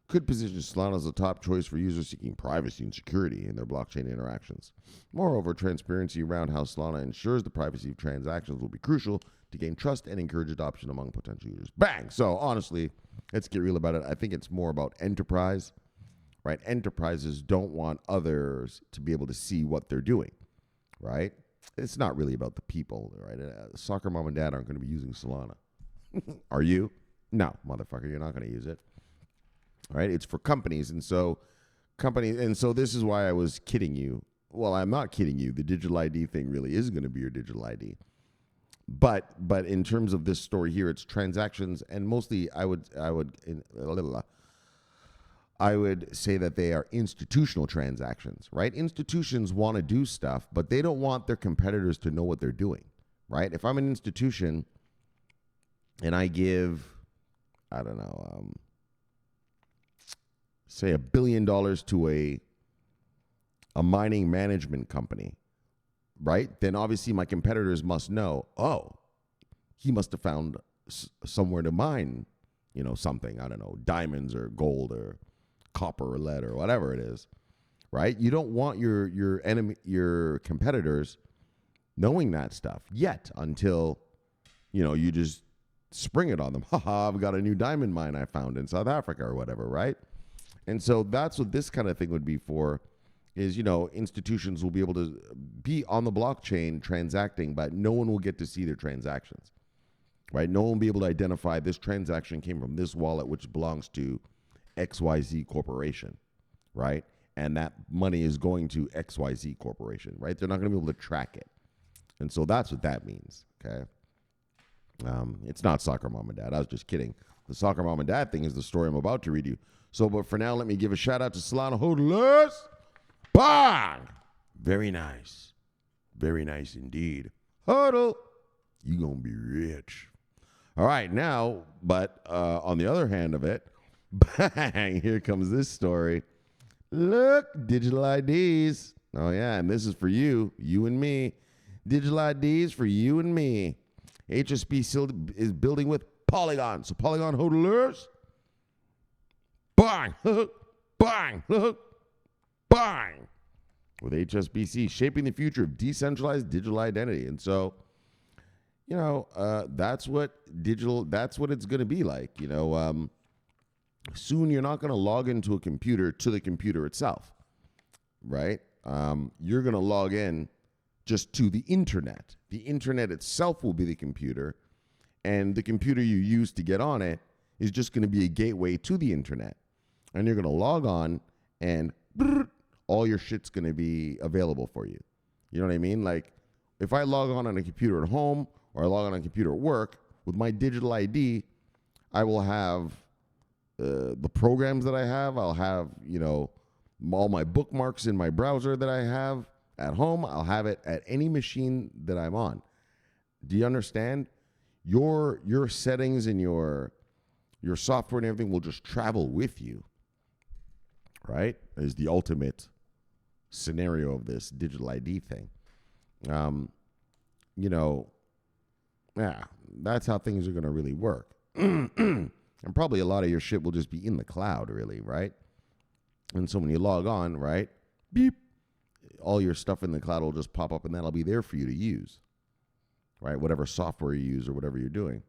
could position Solana as a top choice for users seeking privacy and security in their blockchain interactions. Moreover, transparency around how Solana ensures the privacy of transactions will be crucial to gain trust and encourage adoption among potential users. Bang! So honestly, let's get real about it. I think it's more about enterprise, right? Enterprises don't want others to be able to see what they're doing, right? It's not really about the people, right? Soccer mom and dad aren't going to be using Solana. Are you? No, motherfucker, you're not going to use it. Right? It's for companies. And so this is why I was kidding you. Well, I'm not kidding you. The digital ID thing really is going to be your digital ID. But in terms of this story here, it's transactions, and mostly I would say that they are institutional transactions, right? Institutions want to do stuff, but they don't want their competitors to know what they're doing, right? If I'm an institution and I give, I don't know, say $1 billion to a mining management company, right? Then obviously my competitors must know, oh, he must have found somewhere to mine, something, I don't know, diamonds or gold or copper or lead or whatever it is, right? You don't want your competitors knowing that stuff yet until, you just spring it on them. Haha, I've got a new diamond mine I found in South Africa or whatever, right? And so that's what this kind of thing would be for, is, institutions will be able to be on the blockchain transacting, but no one will get to see their transactions, right? No one will be able to identify this transaction came from this wallet, which belongs to XYZ Corporation, right? And that money is going to XYZ Corporation, right? They're not going to be able to track it. And so that's what that means, okay? It's not soccer mom and dad. I was just kidding. The soccer mom and dad thing is the story I'm about to read you. So, but for now, let me give a shout out to Solana hodlers. Bang! Very nice. Very nice indeed. Hodl. You gonna be rich. All right, now, but on the other hand of it, bang, here comes this story. Look, digital IDs. Oh, yeah, and this is for you and me. Digital IDs for you and me. HSBC is building with Polygon. So, Polygon hodlers. Bang, bang, bang, with HSBC shaping the future of decentralized digital identity. And so, that's what it's going to be like. Soon you're not going to log into a computer to the computer itself, right? You're going to log in just to the internet. The internet itself will be the computer, and the computer you use to get on it is just going to be a gateway to the internet. And you're going to log on, and all your shit's going to be available for you. You know what I mean? Like, if I log on a computer at home, or I log on a computer at work, with my digital ID, I will have the programs that I have. I'll have, all my bookmarks in my browser that I have at home. I'll have it at any machine that I'm on. Do you understand? Your settings and your software and everything will just travel with you. Right? Is the ultimate scenario of this digital ID thing. That's how things are going to really work. And probably a lot of your shit will just be in the cloud, really, right? And so when you log on, right, beep, all your stuff in the cloud will just pop up, and that'll be there for you to use, right? Whatever software you use or whatever you're doing.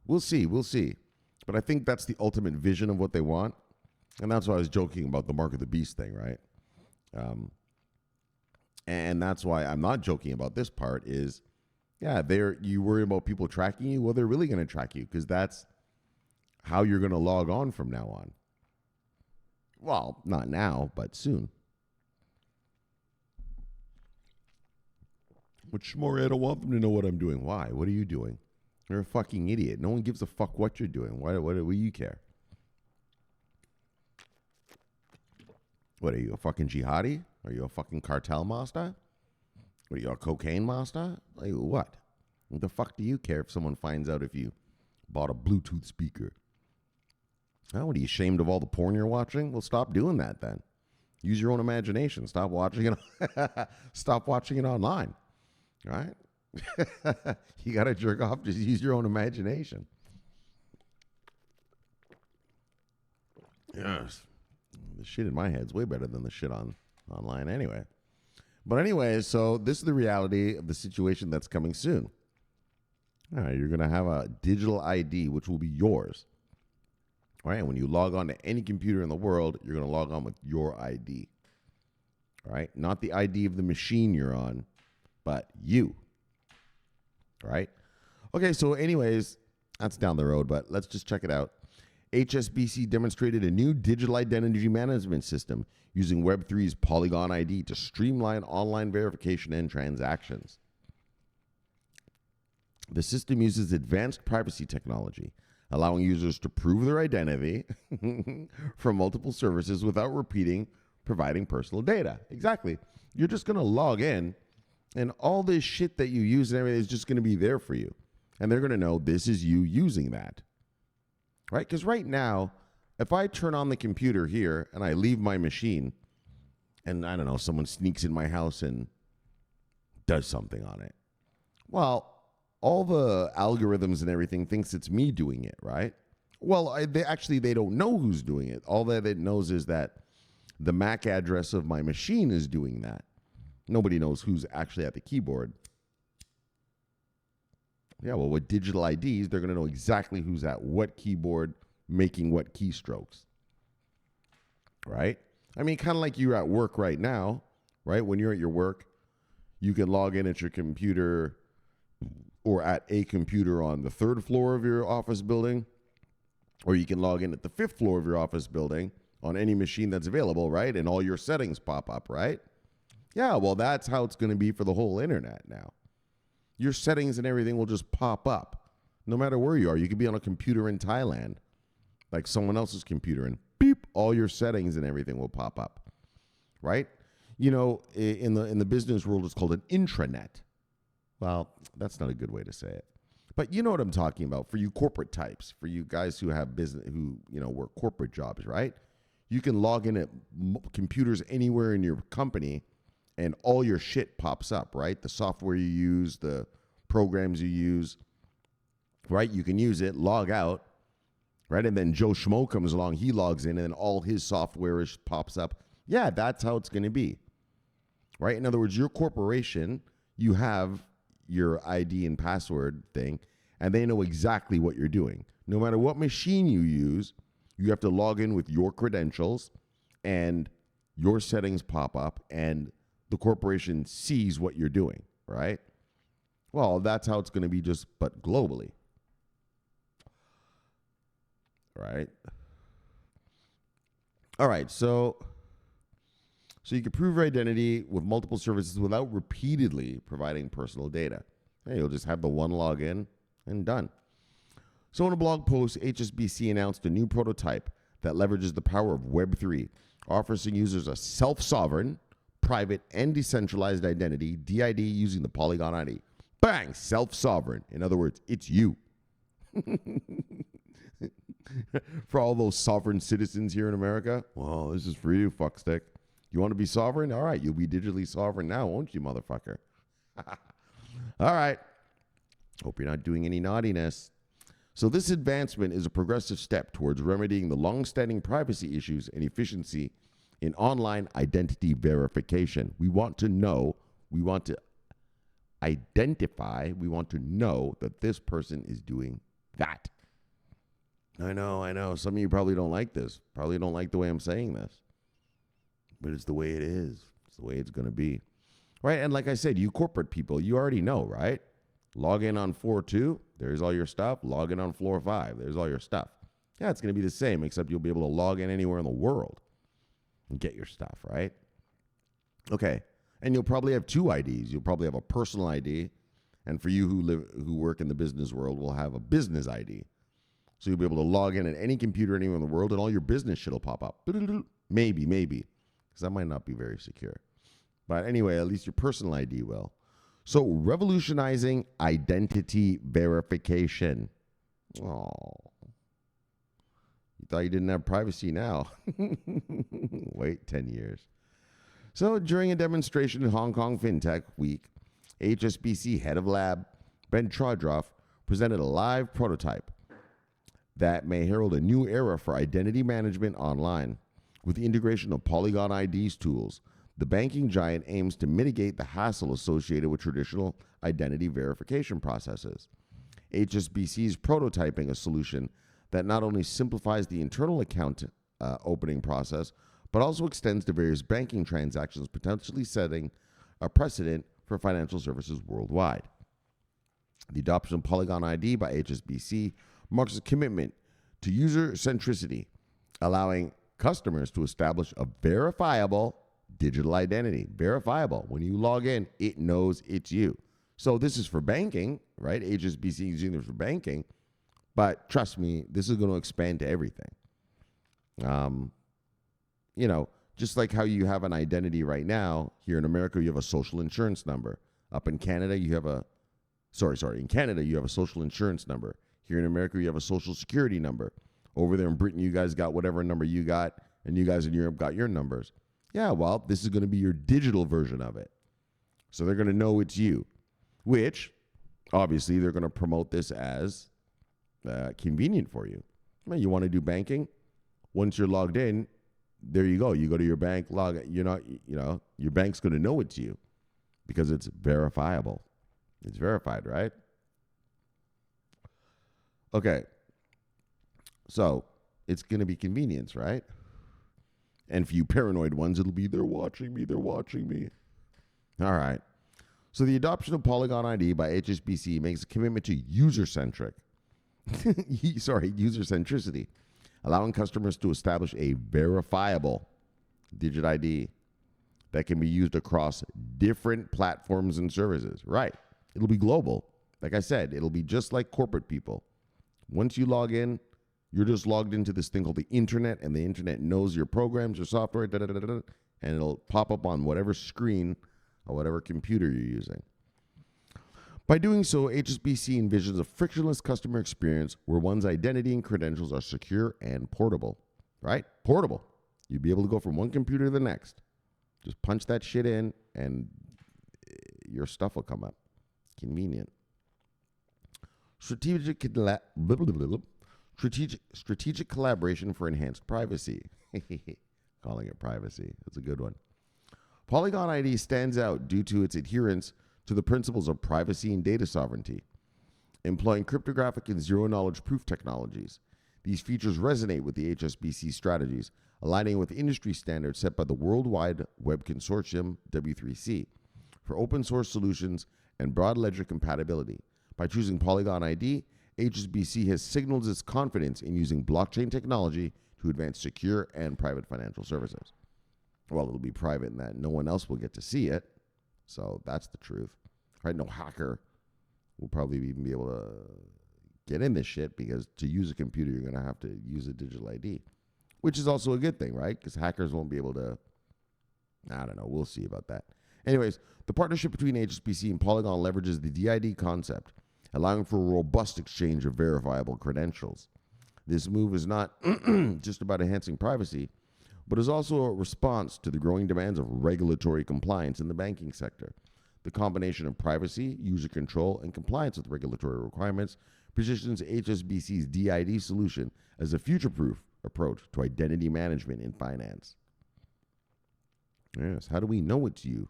We'll see. But I think that's the ultimate vision of what they want. And that's why I was joking about the Mark of the Beast thing, right? And that's why I'm not joking about this part is, you worry about people tracking you. Well, they're really going to track you because that's how you're going to log on from now on. Well, not now, but soon. But Shomari, I don't want them to know what I'm doing. Why? What are you doing? You're a fucking idiot. No one gives a fuck what you're doing. Why do you care? What, are you a fucking jihadi? Are you a fucking cartel master? What, are you a cocaine master? Like, what? What the fuck do you care if someone finds out if you bought a Bluetooth speaker? Oh, what are you ashamed of all the porn you're watching? Well, stop doing that then. Use your own imagination. Stop watching it. Stop watching it online. Right? You got to jerk off. Just use your own imagination. Yes. The shit in my head's way better than the shit online anyway. But anyway, so this is the reality of the situation that's coming soon. All right, you're going to have a digital ID, which will be yours. All right, and when you log on to any computer in the world, you're going to log on with your ID. All right, not the ID of the machine you're on, but you. All right. Okay, so anyways, that's down the road, but let's just check it out. HSBC demonstrated a new digital identity management system using Web3's Polygon ID to streamline online verification and transactions. The system uses advanced privacy technology, allowing users to prove their identity from multiple services without providing personal data. Exactly. You're just going to log in, and all this shit that you use and everything is just going to be there for you. And they're going to know this is you using that. Right? Because right now, if I turn on the computer here and I leave my machine, and I don't know, someone sneaks in my house and does something on it, well, all the algorithms and everything thinks it's me doing it, right? Well, they don't know who's doing it. All that it knows is that the MAC address of my machine is doing that. Nobody knows who's actually at the keyboard. Yeah, well, with digital IDs, they're going to know exactly who's at what keyboard making what keystrokes, right? I mean, kind of like you're at work right now, right? When you're at your work, you can log in at your computer or at a computer on the 3rd floor of your office building, or you can log in at the 5th floor of your office building on any machine that's available, right? And all your settings pop up, right? Yeah, well, that's how it's going to be for the whole internet now. Your settings and everything will just pop up no matter where you are. You could be on a computer in Thailand, like someone else's computer, and beep, all your settings and everything will pop up, right? You know, in the business world, it's called an intranet. Well, that's not a good way to say it. But you know what I'm talking about. For you corporate types, for you guys who have business, who, you know, work corporate jobs, right? You can log in at computers anywhere in your company and all your shit pops up, right? The software you use, the programs you use, right? You can use it, log out, right? And then Joe Schmo comes along, he logs in, and then all his software pops up. Yeah, that's how it's going to be, right? In other words, your corporation, you have your ID and password thing, and they know exactly what you're doing. No matter what machine you use, you have to log in with your credentials, and your settings pop up, and the corporation sees what you're doing, right? Well, that's how it's going to be, just but globally, right? All right, so you can prove your identity with multiple services without repeatedly providing personal data. Hey, you'll just have the one login and done. So in a blog post, HSBC announced a new prototype that leverages the power of Web3, offering users a self-sovereign, private, and decentralized identity, DID, using the Polygon ID. Bang! Self-sovereign. In other words, it's you. For all those sovereign citizens here in America, well, this is for you, fuckstick. You want to be sovereign? All right, you'll be digitally sovereign now, won't you, motherfucker? All right. Hope you're not doing any naughtiness. So this advancement is a progressive step towards remedying the long-standing privacy issues and efficiency in online identity verification. We want to know, we want to identify, we want to know that this person is doing that. I know. Some of you probably don't like this. Probably don't like the way I'm saying this. But it's the way it is. It's the way it's going to be. Right? And like I said, you corporate people, you already know, right? Log in on floor 2, there's all your stuff. Log in on floor 5, there's all your stuff. Yeah, it's going to be the same, except you'll be able to log in anywhere in the world and get your stuff, right? Okay. And you'll probably have 2 IDs. You'll probably have a personal ID, and for you who work in the business world, will have a business ID. So you'll be able to log in at any computer anywhere in the world, and all your business shit will pop up. Maybe, because that might not be very secure. But anyway, at least your personal ID will. So revolutionizing identity verification. Oh, You thought you didn't have privacy now. Wait 10 years. So during a demonstration in Hong Kong FinTech Week, HSBC head of lab, Ben Chodroff, presented a live prototype that may herald a new era for identity management online. With the integration of Polygon ID's tools, the banking giant aims to mitigate the hassle associated with traditional identity verification processes. HSBC is prototyping a solution that not only simplifies the internal account opening process, but also extends to various banking transactions, potentially setting a precedent for financial services worldwide. The adoption of Polygon ID by HSBC marks a commitment to user centricity, allowing customers to establish a verifiable digital identity. Verifiable. When you log in, it knows it's you. So this is for banking, right? HSBC is using this for banking, but trust me, this is going to expand to everything. Just like how you have an identity right now, here in America, you have a social insurance number. Up in Canada, you have in Canada, you have a social insurance number. Here in America, you have a social security number. Over there in Britain, you guys got whatever number you got, and you guys in Europe got your numbers. Yeah, well, this is going to be your digital version of it. So they're going to know it's you, which, obviously, they're going to promote this as convenient for you. You want to do banking? Once you're logged in, there you go. You go to your bank, log. Your bank's going to know it's you because it's verifiable. It's verified, right? Okay. So it's going to be convenience, right? And for you paranoid ones, it'll be, they're watching me. All right. So the adoption of Polygon ID by HSBC makes a commitment to user centricity, allowing customers to establish a verifiable digit ID that can be used across different platforms and services. Right. It'll be global. Like I said, it'll be just like corporate people. Once you log in, you're just logged into this thing called the internet, and the internet knows your programs, your software, and it'll pop up on whatever screen or whatever computer you're using. By doing so, HSBC envisions a frictionless customer experience where one's identity and credentials are secure and portable, right? Portable. You'd be able to go from one computer to the next. Just punch that shit in, and your stuff will come up. Convenient. Strategic collaboration for enhanced privacy. Calling it privacy. That's a good one. Polygon ID stands out due to its adherence to the principles of privacy and data sovereignty, employing cryptographic and zero-knowledge proof technologies. These features resonate with the HSBC strategies, aligning with industry standards set by the Worldwide Web Consortium, W3C, for open-source solutions and broad ledger compatibility. By choosing Polygon ID, HSBC has signaled its confidence in using blockchain technology to advance secure and private financial services. Well, it'll be private in that no one else will get to see it. So that's the truth. Right? No hacker will probably even be able to get in this shit, because to use a computer, you're going to have to use a digital ID, which is also a good thing, right? Because hackers won't be able to, I don't know, we'll see about that. Anyways, the partnership between HSBC and Polygon leverages the DID concept, allowing for a robust exchange of verifiable credentials. This move is not just about enhancing privacy, but is also a response to the growing demands of regulatory compliance in the banking sector. The combination of privacy, user control, and compliance with regulatory requirements positions HSBC's DID solution as a future-proof approach to identity management in finance. Yes, how do we know it's you?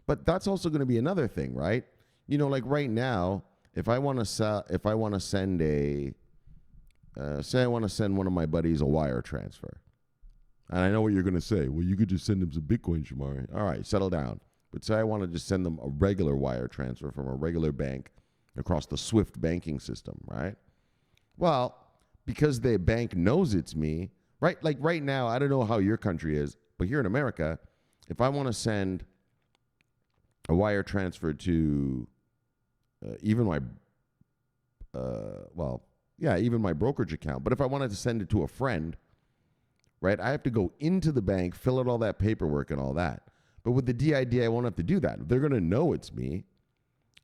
But that's also going to be another thing, right? Like right now, if I want to send say I want to send one of my buddies a wire transfer. And I know what you're going to say. Well, you could just send them some Bitcoin, Shomari. All right, settle down. But say I want to just send them a regular wire transfer from a regular bank across the SWIFT banking system, right? Well, because the bank knows it's me, right? Like right now, I don't know how your country is, but here in America, if I want to send a wire transfer to even my brokerage account, but if I wanted to send it to a friend, right, I have to go into the bank, fill out all that paperwork and all that. But with the DID, I won't have to do that. They're going to know it's me,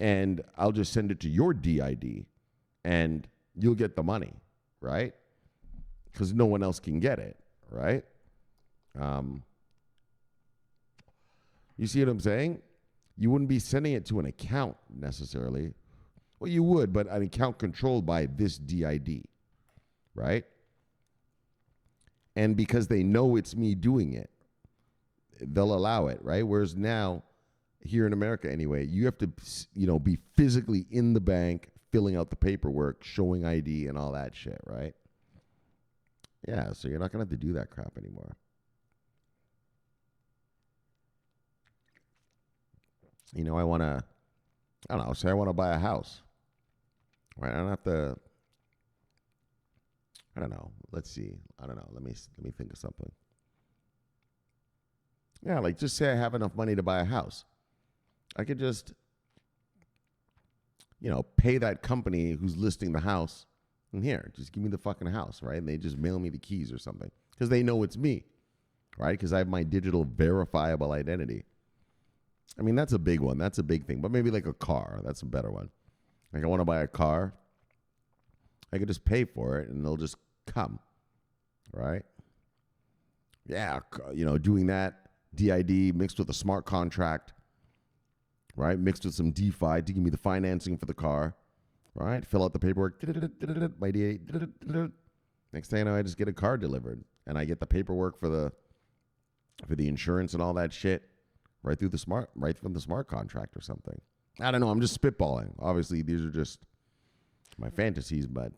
and I'll just send it to your DID, and you'll get the money, right? because no one else can get it, right? You see what I'm saying? You wouldn't be sending it to an account necessarily. Well, you would, but an account controlled by this DID, right? And because they know it's me doing it, they'll allow it, right? Whereas now, here in America anyway, you have to, be physically in the bank, filling out the paperwork, showing ID and all that shit, right? Yeah, so you're not going to have to do that crap anymore. Say I want to buy a house, right? I don't have to, I don't know. Let's see. I don't know. Let me think of something. Yeah, like just say I have enough money to buy a house. I could just, pay that company who's listing the house, and here, just give me the fucking house, right? And they just mail me the keys or something because they know it's me, right? Because I have my digital verifiable identity. I mean, that's a big one. That's a big thing. But maybe like a car. That's a better one. Like I want to buy a car. I could just pay for it and they'll just come, right? Yeah, doing that DID mixed with a smart contract, right? Mixed with some DeFi to give me the financing for the car, right? Fill out the paperwork, my DID. Next thing I know, I just get a car delivered and I get the paperwork for the insurance and all that shit right from the smart contract or something. I don't know. I'm just spitballing. Obviously, these are just my fantasies, but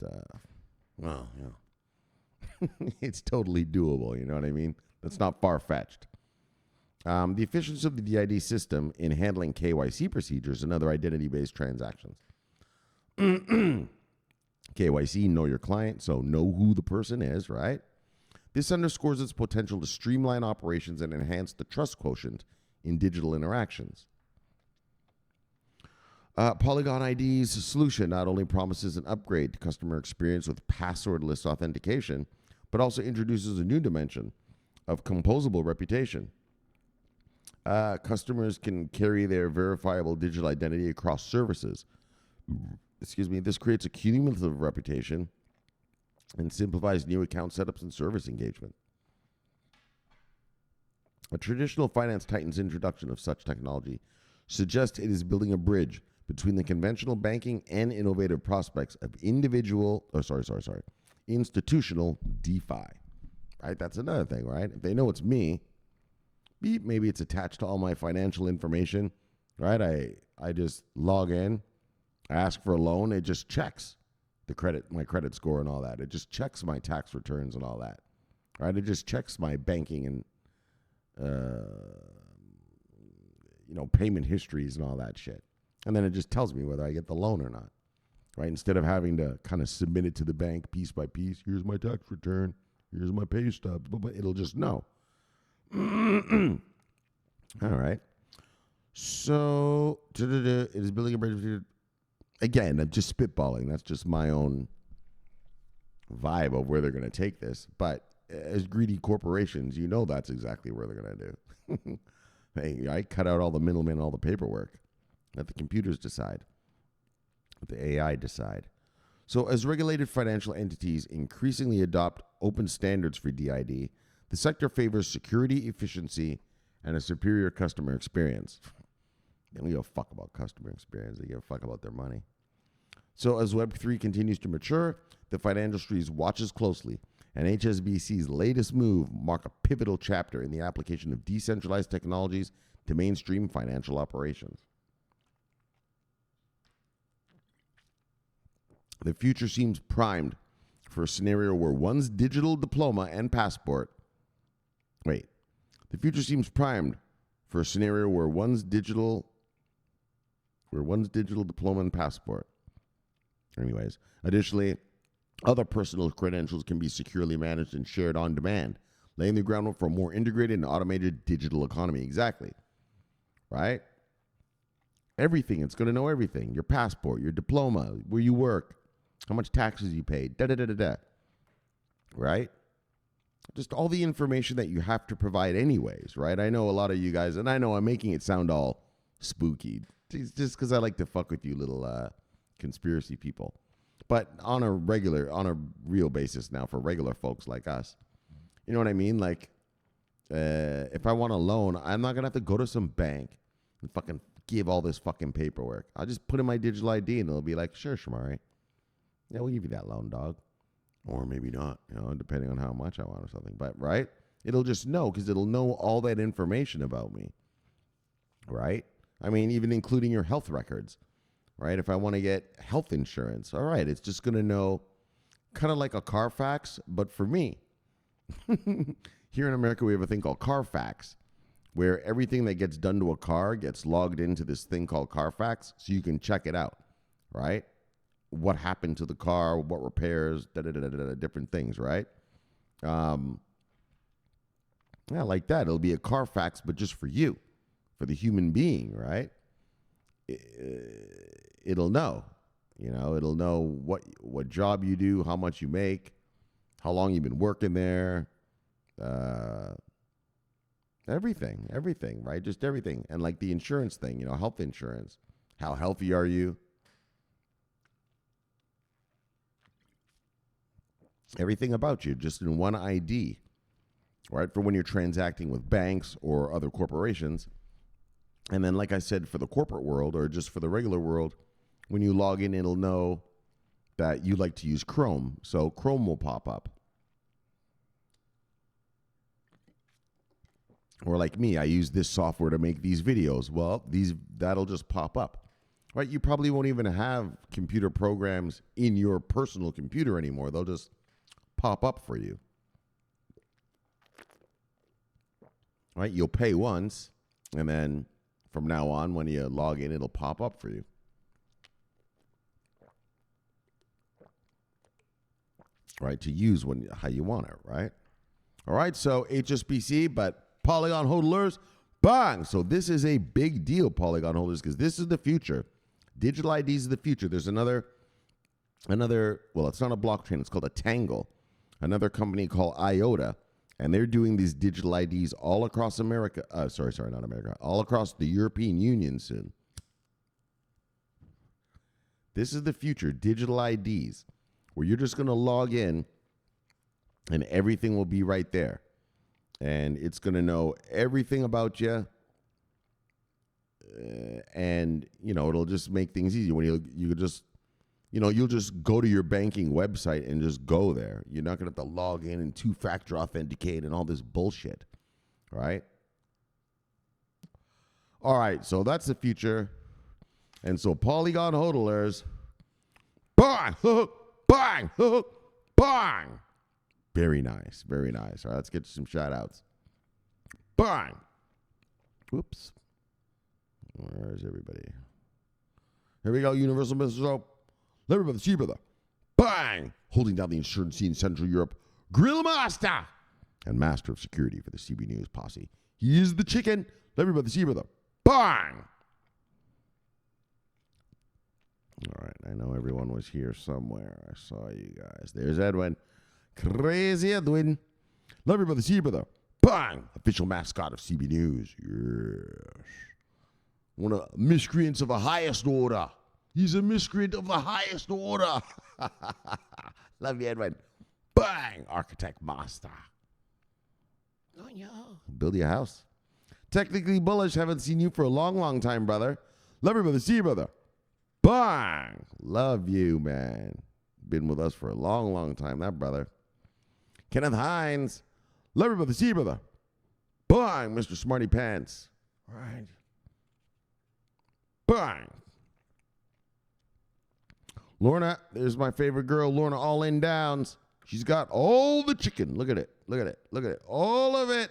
it's totally doable. You know what I mean? That's not far-fetched. The efficiency of the DID system in handling KYC procedures and other identity-based transactions. KYC, know your client, so know who the person is, right? This underscores its potential to streamline operations and enhance the trust quotient in digital interactions. Polygon ID's solution not only promises an upgrade to customer experience with passwordless authentication, but also introduces a new dimension of composable reputation. Customers can carry their verifiable digital identity across services. This creates a cumulative reputation and simplifies new account setups and service engagement. A traditional finance titan's introduction of such technology suggests it is building a bridge between the conventional banking and innovative prospects of institutional DeFi. Right? That's another thing, right? If they know it's me, maybe it's attached to all my financial information, right? I just log in, I ask for a loan, it just checks my credit score and all that. It just checks my tax returns and all that, right? It just checks my banking and payment histories and all that shit. And then it just tells me whether I get the loan or not, right? Instead of having to kind of submit it to the bank piece by piece. Here's my tax return. Here's my pay stubs. But it'll just know. All right. So it is building a bridge. Again, I'm just spitballing. That's just my own vibe of where they're going to take this. But as greedy corporations, that's exactly where they're going to do. Hey, I cut out all the middlemen, all the paperwork. Let the computers decide. Let the AI decide. So as regulated financial entities increasingly adopt open standards for DID, the sector favors security, efficiency, and a superior customer experience. They don't give a fuck about customer experience. They give a fuck about their money. So as Web3 continues to mature, the financial industry watches closely, and HSBC's latest move mark a pivotal chapter in the application of decentralized technologies to mainstream financial operations. The future seems primed for a scenario where one's digital diploma and passport. The future seems primed for a scenario where one's digital diploma and passport. Anyways, additionally, other personal credentials can be securely managed and shared on demand, laying the groundwork for a more integrated and automated digital economy. Exactly. Right? Everything. It's going to know everything. Your passport, your diploma, where you work, how much taxes you paid, right? Just all the information that you have to provide anyways, right? I know a lot of you guys, and I know I'm making it sound all spooky, just because I like to fuck with you little conspiracy people. But on a real basis now for regular folks like us. You know what I mean? Like, if I want a loan, I'm not going to have to go to some bank and fucking give all this fucking paperwork. I'll just put in my digital ID and it'll be like, sure, Shomari. Yeah, we'll give you that loan, dog. Or maybe not, depending on how much I want or something. But, right? It'll just know because it'll know all that information about me. Right? I mean, even including your health records. Right? If I want to get health insurance, all right, it's just going to know kind of like a Carfax, but for me. Here in America, we have a thing called Carfax, where everything that gets done to a car gets logged into this thing called Carfax, so you can check it out, right? What happened to the car, what repairs, different things, right? Yeah, like that. It'll be a Carfax, but just for you, for the human being, right? It'll know, it'll know what job you do, how much you make, how long you've been working there, everything, right? Just everything. And like the insurance thing, health insurance. How healthy are you? Everything about you, just in one ID, right? For when you're transacting with banks or other corporations. And then, like I said, for the corporate world or just for the regular world, when you log in, it'll know that you like to use Chrome. So Chrome will pop up. Or like me, I use this software to make these videos. Well, that'll just pop up. Right? You probably won't even have computer programs in your personal computer anymore. They'll just pop up for you. Right? You'll pay once, and then from now on, when you log in, it'll pop up for you. Right? To use how you want it, right? All right, so HSBC, but Polygon hodlers, bang! So this is a big deal, Polygon holders, because this is the future. Digital IDs is the future. There's another, well, it's not a blockchain. It's called a Tangle. Another company called IOTA. And they're doing these digital IDs all across America. Not America. All across the European Union soon. This is the future, digital IDs, where you're just going to log in and everything will be right there. And it's going to know everything about you. And, it'll just make things easy. When you just, you'll just go to your banking website and just go there. You're not going to have to log in and two-factor authenticate and all this bullshit, right? All right, so that's the future. And so Polygon hodlers, bang, bang, bang. Very nice, very nice. All right, let's get some shout-outs. Bang. Whoops. Where is everybody? Here we go, Universal Business Soap. Let me brother, see brother. Bang! Holding down the insurance scene in Central Europe. Grill Master! And Master of Security for the CB News posse. He is the chicken. Let me brother, see brother. Bang! All right, I know everyone was here somewhere. I saw you guys. There's Edwin. Crazy Edwin. Let me brother, see brother. Bang! Official mascot of CB News. Yes. One of the miscreants of the highest order. He's a miscreant of the highest order. Love you, Edwin. Bang! Architect master. Oh, yeah. Build your house. Technically bullish. Haven't seen you for a long, long time, brother. Love you, brother. See you, brother. Bang! Love you, man. Been with us for a long, long time, that brother. Kenneth Hines. Love you, brother. See you, brother. Bang! Mr. Smarty Pants. All right. Bang! Lorna, there's my favorite girl, Lorna All In Downs. She's got all the chicken. Look at it. Look at it. Look at it. All of it.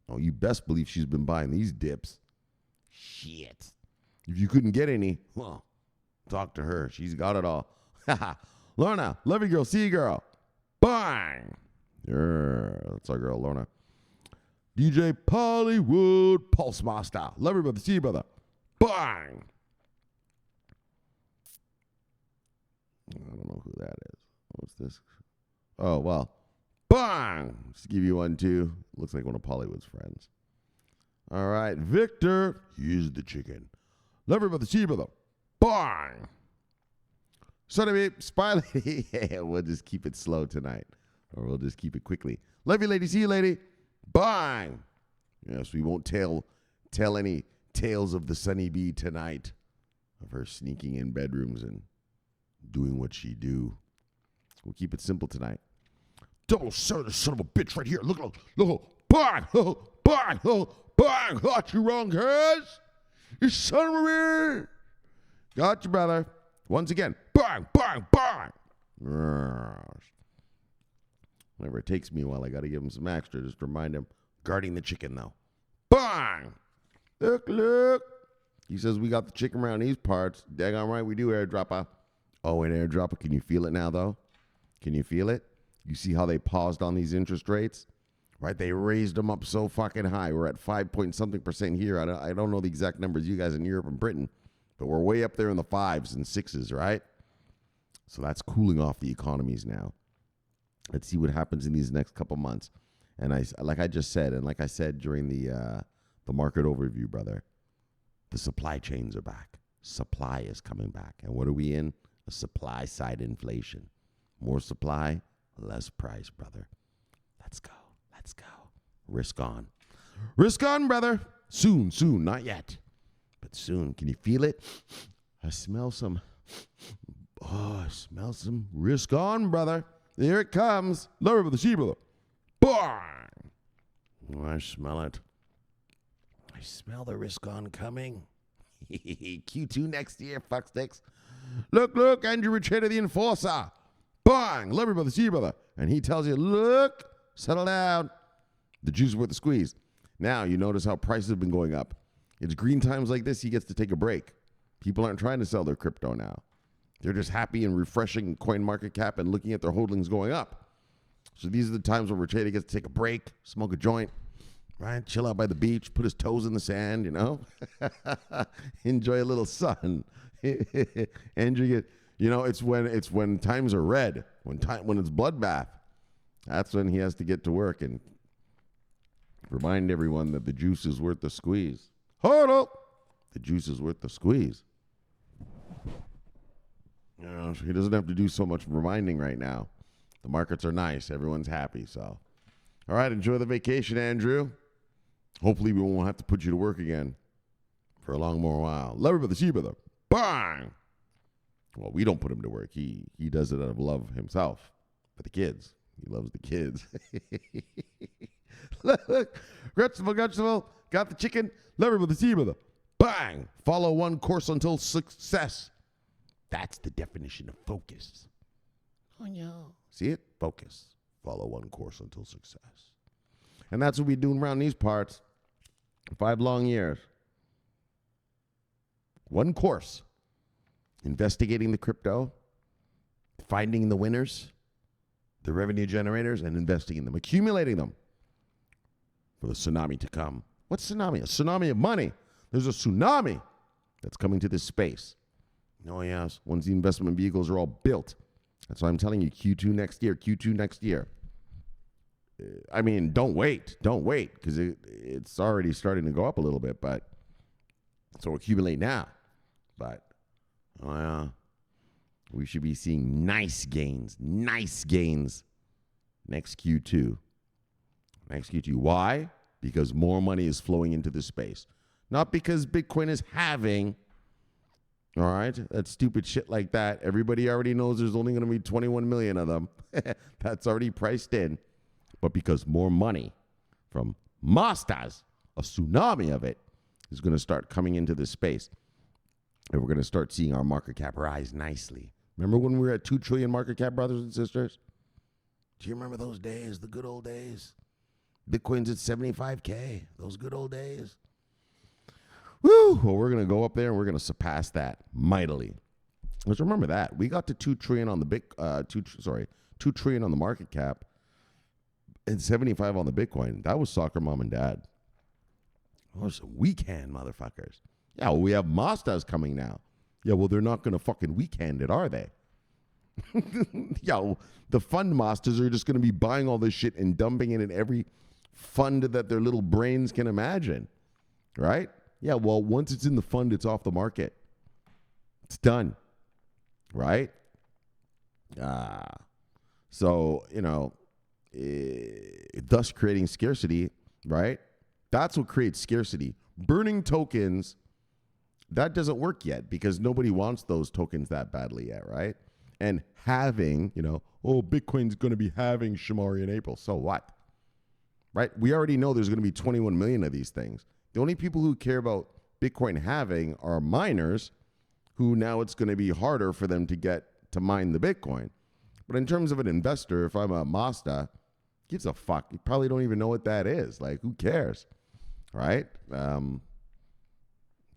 Oh, you best believe she's been buying these dips. Shit. If you couldn't get any, well, talk to her. She's got it all. Lorna, love you, girl. See you, girl. Bang. Yeah, that's our girl, Lorna. DJ Pollywood Pulse Master. Love you, brother. See you, brother. Bang. I don't know who that is. What's this? Oh, well. Bang! Just give you one, too. Looks like one of Pollywood's friends. All right. Victor, here's the chicken. Love you, brother. See you, brother. Bang! Son of a spy lady. Yeah, we'll just keep it slow tonight. Or we'll just keep it quickly. Love you, lady. See you, lady. Bye. Yes, we won't tell any tales of the Sunny Bee tonight. Of her sneaking in bedrooms and doing what she do. We'll keep it simple tonight. Double son of a bitch right here. Look. Bang. Bang. Bang. Got you wrong, cuz. You son of a bitch. Got you, brother. Once again. Bang. Bang. Bang. Whenever it takes me a while, I got to give him some extra. Just to remind him. Guarding the chicken, though. Bang. Look. He says we got the chicken around these parts. Daggone right, we do, airdropper. Oh, an airdropper. Can you feel it now, though? Can you feel it? You see how they paused on these interest rates? Right? They raised them up so fucking high. We're at 5-point-something% here. I don't know the exact numbers, you guys in Europe and Britain, but we're way up there in the 5s and 6s, right? So that's cooling off the economies now. Let's see what happens in these next couple months. And like I just said, and like I said during the market overview, brother, the supply chains are back. Supply is coming back. And what are we in? A supply side inflation. More supply, less price, brother. Let's go. Risk on. Risk on, brother. Soon. Not yet. But soon. Can you feel it? I smell some risk on, brother. Here it comes. Lower with the sheep, brother. Bang! Oh, I smell it. I smell the risk on coming. Q2 next year, fucksticks. Look, Andrew Richard, the enforcer. Bang! Love you, brother. See you, brother. And he tells you, look, settle down. The juice is worth the squeeze. Now, you notice how prices have been going up. It's green times like this, he gets to take a break. People aren't trying to sell their crypto now. They're just happy and refreshing CoinMarketCap and looking at their holdings going up. So these are the times where Richard gets to take a break, smoke a joint, right? Chill out by the beach, put his toes in the sand, you know? Enjoy a little sun. Andrew, it's when times are red, when it's bloodbath. That's when he has to get to work and remind everyone that the juice is worth the squeeze. Hold up. The juice is worth the squeeze. He doesn't have to do so much reminding right now. The markets are nice. Everyone's happy. So, all right, enjoy the vacation, Andrew. Hopefully we won't have to put you to work again for a long more while. Love you, brother. See you, brother. Bang! Well, we don't put him to work. He does it out of love himself for the kids. He loves the kids. Look, Gretzel, got the chicken. Love you, brother. See you, brother. Bang! Follow one course until success. That's the definition of focus. Oh, yeah. See it? Focus. Follow one course until success. And that's what we're doing around these parts. 5 long years. One course. Investigating the crypto, finding the winners, the revenue generators, and investing in them, accumulating them for the tsunami to come. What's tsunami? A tsunami of money. There's a tsunami that's coming to this space. Oh, yes. Once the investment vehicles are all built. That's why I'm telling you, Q2 next year. I mean, don't wait, because it's already starting to go up a little bit, but so accumulate now. But we should be seeing nice gains next Q2. Why? Because more money is flowing into this space. Not because Bitcoin is halving. All right, that stupid shit like that. Everybody already knows there's only going to be 21 million of them. That's already priced in. But because more money from masters, a tsunami of it, is going to start coming into this space. And we're going to start seeing our market cap rise nicely. Remember when we were at 2 trillion market cap, brothers and sisters? Do you remember those days, the good old days? Bitcoin's at 75K, those good old days. Woo! Well, we're going to go up there and we're going to surpass that mightily. Let's remember that. We got to 2 trillion on the 2 trillion on the market cap and 75 on the Bitcoin. That was soccer mom and dad. Those weekend motherfuckers. Yeah, well, we have Mazdas coming now. Yeah, well, they're not going to fucking weekend it, are they? Yeah, well, the fund masters are just going to be buying all this shit and dumping it in every fund that their little brains can imagine. Right? Yeah, well, once it's in the fund, it's off the market. It's done. Right? So, thus creating scarcity, right? That's what creates scarcity. Burning tokens, that doesn't work yet because nobody wants those tokens that badly yet, right? And having, Bitcoin's going to be having Shomari in April. So what? Right? We already know there's going to be 21 million of these things. The only people who care about Bitcoin halving are miners who now it's going to be harder for them to get to mine the Bitcoin. But in terms of an investor, if I'm a Mazda, gives a fuck. You probably don't even know what that is. Like, who cares? Right?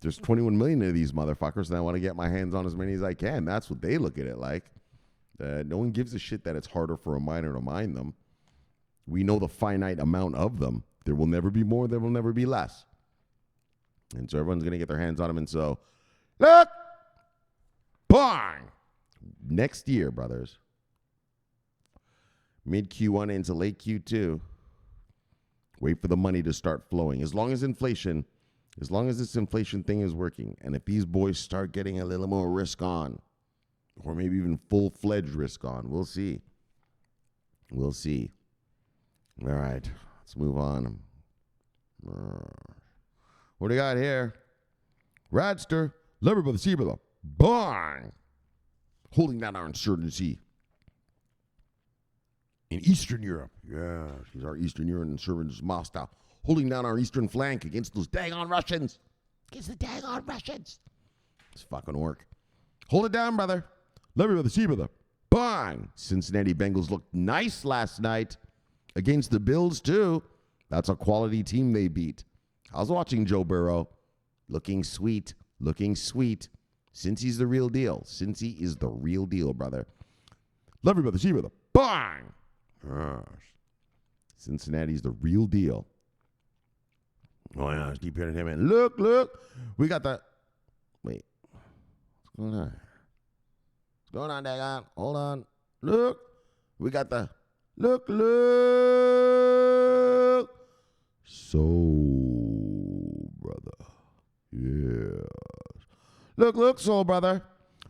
There's 21 million of these motherfuckers, and I want to get my hands on as many as I can. That's what they look at it like. No one gives a shit that it's harder for a miner to mine them. We know the finite amount of them. There will never be more. There will never be less. And so everyone's going to get their hands on them. And so, look, bang! Next year, brothers, mid Q1 into late Q2, wait for the money to start flowing. As long as this inflation thing is working, and if these boys start getting a little more risk on, or maybe even full-fledged risk on, we'll see. We'll see. All right, let's move on. What do you got here? Radster, lever by the sea, brother. Bang! Holding down our insurgency in Eastern Europe. Yeah, she's our Eastern European insurgents Moscow. Holding down our eastern flank against those daggone Russians. Against the daggone Russians. It's fucking work. Hold it down, brother. Lever by the sea, brother. Bang! Cincinnati Bengals looked nice last night against the Bills, too. That's a quality team they beat. I was watching Joe Burrow. Looking sweet. Looking sweet. Cincy's the real deal. Cincy is the real deal, brother. Lever by the sea, brother. Bang! Cincinnati's the real deal. Oh, yeah, keep hearing him in. Look. We got the... Wait. What's going on? What's going on, Dagon? Hold on. Look. We got the... Look. Soul, brother. Yes. Look, soul, brother.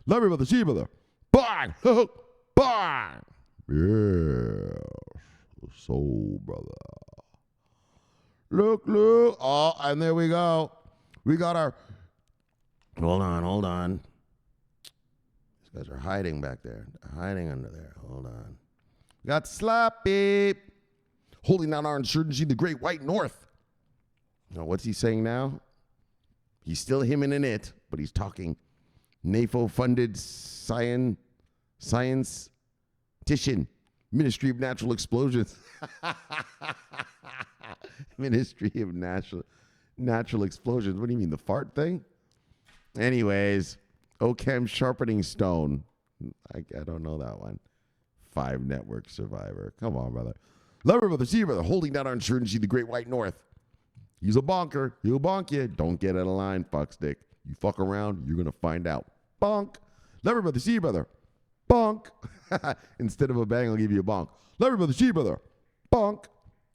Love you, brother. See you, brother. Bang! Bang! Yes. Soul, brother. Look. Oh, and there we go. We got our... Hold on. These guys are hiding back there. Hiding under there. Hold on. We got Slappy. Holding down our insurgency, the Great White North. Now, what's he saying now? He's still him and it, but he's talking NAFO-funded science-tician, Ministry of Natural Explosions. Ministry of Natural Explosions. What do you mean, the fart thing? Anyways, Ocam Sharpening Stone. I don't know that one. 5 Network Survivor. Come on, brother. Lover, brother, see, brother. Holding down our insurgency, the Great White North. He's a bonker. He'll bonk you. Don't get out of line, fuckstick. You fuck around, you're going to find out. Bonk. Lover, brother, see, brother. Bonk. Instead of a bang, I'll give you a bonk. Lover, brother, see, brother. Bonk.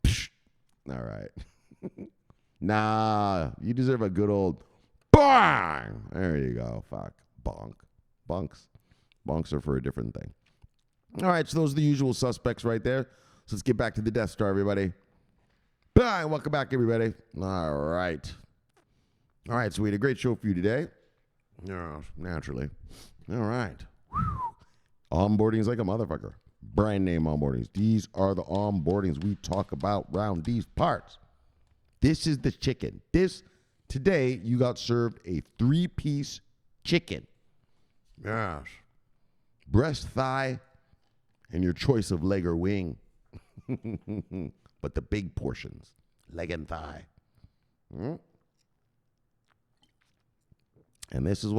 Psh. All right. Nah, you deserve a good old bang. There you go. Fuck. Bonk. Bonks are for a different thing. All right, so those are the usual suspects right there. So let's get back to the Death Star, everybody. Bang! Welcome back, everybody. All right, so we had a great show for you today. Yeah, naturally. All right. Onboarding is like a motherfucker. Brand name onboardings. These are the onboardings we talk about around these parts. This is the chicken. Today, you got served a 3-piece chicken. Yes. Breast, thigh, and your choice of leg or wing. But the big portions, leg and thigh. And this is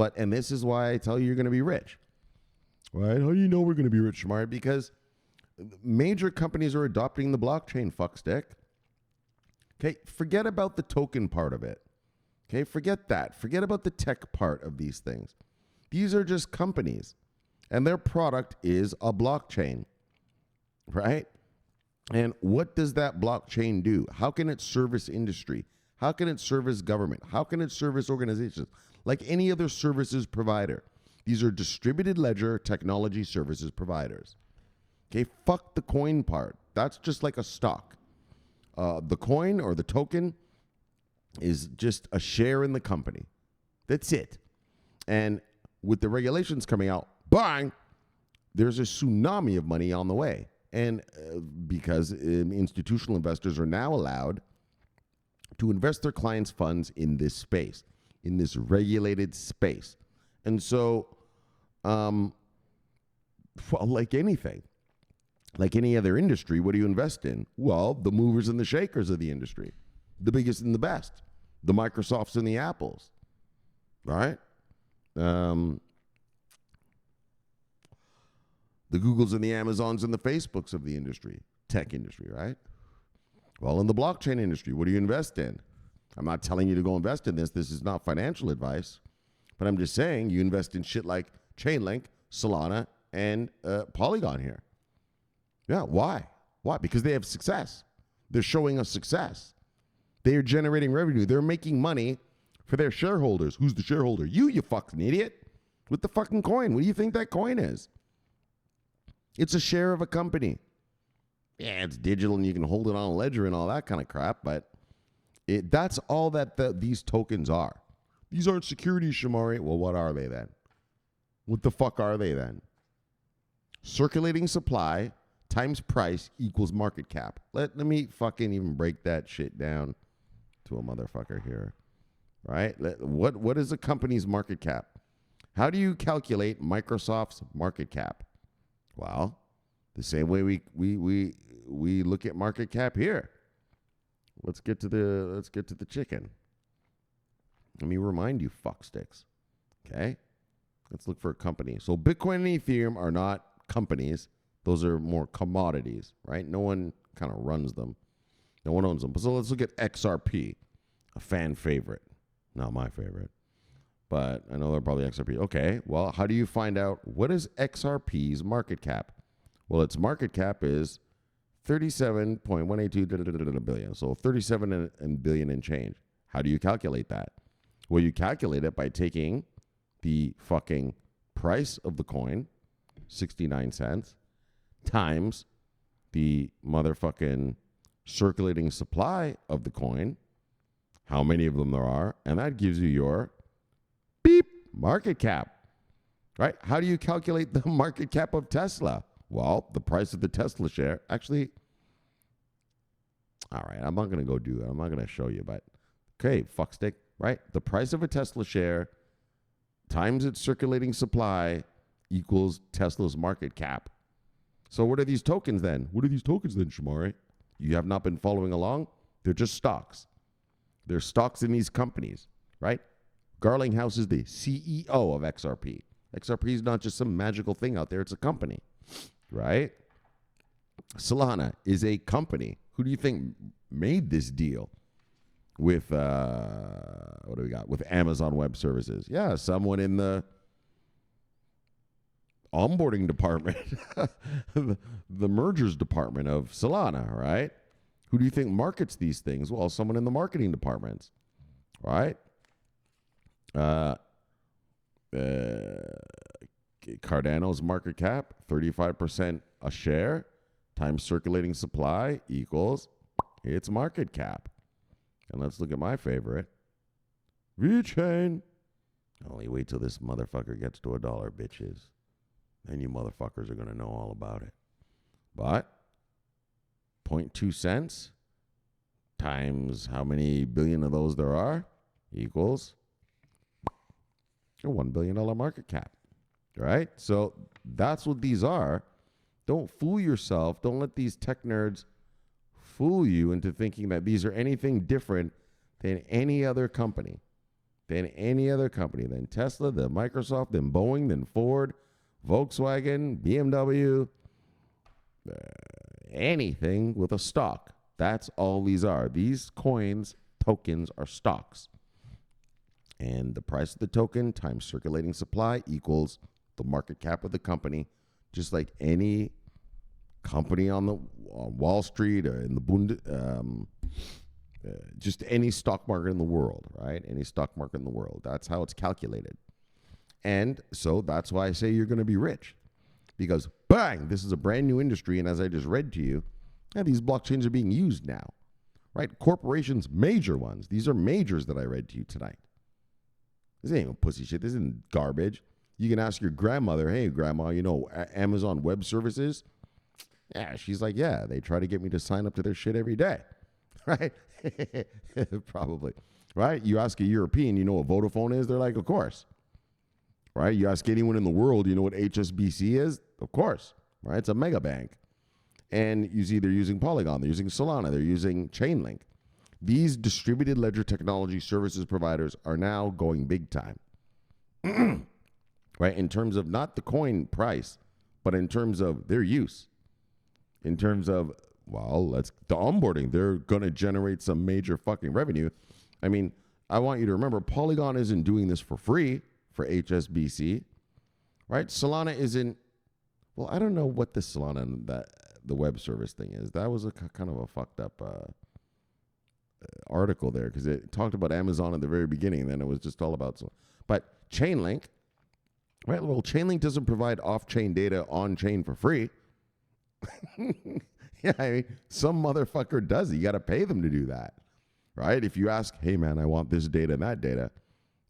why I tell you you're going to be rich. Right? How do you know we're going to be rich, Shomari? Because major companies are adopting the blockchain, fuckstick. Okay, forget about the token part of it. Okay, forget that. Forget about the tech part of these things. These are just companies, and their product is a blockchain, right? And what does that blockchain do? How can it service industry? How can it service government? How can it service organizations? Like any other services provider. These are distributed ledger technology services providers. Okay, fuck the coin part. That's just like a stock. The coin or the token is just a share in the company. That's it. And with the regulations coming out, bang, there's a tsunami of money on the way. And because institutional investors are now allowed to invest their clients' funds in this space, in this regulated space. And so, well, like anything, like any other industry, what do you invest in? Well, the movers and the shakers of the industry, the biggest and the best, the Microsofts and the Apples, right? The Googles and the Amazons and the Facebooks of the industry, tech industry, right? Well, in the blockchain industry, what do you invest in? I'm not telling you to go invest in this. This is not financial advice. But I'm just saying you invest in shit like Chainlink, Solana, and Polygon here. Yeah, why? Why? Because they have success. They're showing us success. They are generating revenue. They're making money for their shareholders. Who's the shareholder? You fucking idiot. With the fucking coin. What do you think that coin is? It's a share of a company. Yeah, it's digital and you can hold it on a ledger and all that kind of crap, but that's all that these tokens are. These aren't securities, Shomari. Well, what are they then? What the fuck are they then? Circulating supply times price equals market cap. Let me fucking even break that shit down to a motherfucker here. Right? What is a company's market cap? How do you calculate Microsoft's market cap? Well, the same way we look at market cap here. Let's get to the chicken. Let me remind you, fucksticks. Okay? Let's look for a company. So Bitcoin and Ethereum are not companies. Those are more commodities, right? No one kind of runs them. No one owns them. So let's look at XRP, a fan favorite. Not my favorite. But I know they're probably XRP. Okay, well, how do you find out what is XRP's market cap? Well, its market cap is 37.182 billion. So 37 billion and change. How do you calculate that? Well, you calculate it by taking the fucking price of the coin, 69 cents, times the motherfucking circulating supply of the coin, how many of them there are, and that gives you your beep market cap, right? How do you calculate the market cap of Tesla? Well, the price of the Tesla share, actually, all right, I'm not going to go do it. I'm not going to show you, but okay, fuckstick, right? The price of a Tesla share times its circulating supply equals Tesla's market cap. So what are these tokens then? What are these tokens then, Shomari? You have not been following along? They're just stocks. They're stocks in these companies, right? Garlinghouse is the CEO of XRP. XRP is not just some magical thing out there. It's a company, right? Solana is a company. Who do you think made this deal with, what do we got? With Amazon Web Services. Yeah, someone in the onboarding department, the mergers department of Solana, right? Who do you think markets these things? Well, someone in the marketing departments, right? Cardano's market cap, 35% a share times circulating supply equals its market cap. And let's look at my favorite, VeChain. Only wait till this motherfucker gets to $1, bitches. Then you motherfuckers are going to know all about it. But 0.2 cents times how many billion of those there are equals a $1 billion market cap, right? So that's what these are. Don't fool yourself. Don't let these tech nerds fool you into thinking that these are anything different than any other company, than Tesla, than Microsoft, than Boeing, than Ford, Volkswagen, BMW, anything with a stock. That's all these are. These coins, tokens, are stocks. And the price of the token times circulating supply equals the market cap of the company, just like any company on Wall Street or in the just any stock market in the world, right? Any stock market in the world. That's how it's calculated. And so that's why I say you're going to be rich. Because, bang, this is a brand new industry. And as I just read to you, these blockchains are being used now. Right? Corporations, major ones. These are majors that I read to you tonight. This ain't even pussy shit. This isn't garbage. You can ask your grandmother, hey, grandma, you know Amazon Web Services? Yeah, she's like, yeah, they try to get me to sign up to their shit every day. Right? Probably. Right? You ask a European, you know what Vodafone is? They're like, of course. Right? You ask anyone in the world, you know what HSBC is? Of course. Right? It's a mega bank. And you see they're using Polygon, they're using Solana, they're using Chainlink. These distributed ledger technology services providers are now going big time. Right? In terms of not the coin price, but in terms of their use. In terms of, well, the onboarding, they're going to generate some major fucking revenue. I mean, I want you to remember, Polygon isn't doing this for free for HSBC, right? Solana isn't, well, I don't know what the Solana, the web service thing is. That was a kind of a fucked up article there because it talked about Amazon at the very beginning, and then it was just all about, but Chainlink, right? Well, Chainlink doesn't provide off-chain data on-chain for free. Yeah, I mean, some motherfucker does it. You got to pay them to do that, right? If you ask, hey, man, I want this data and that data.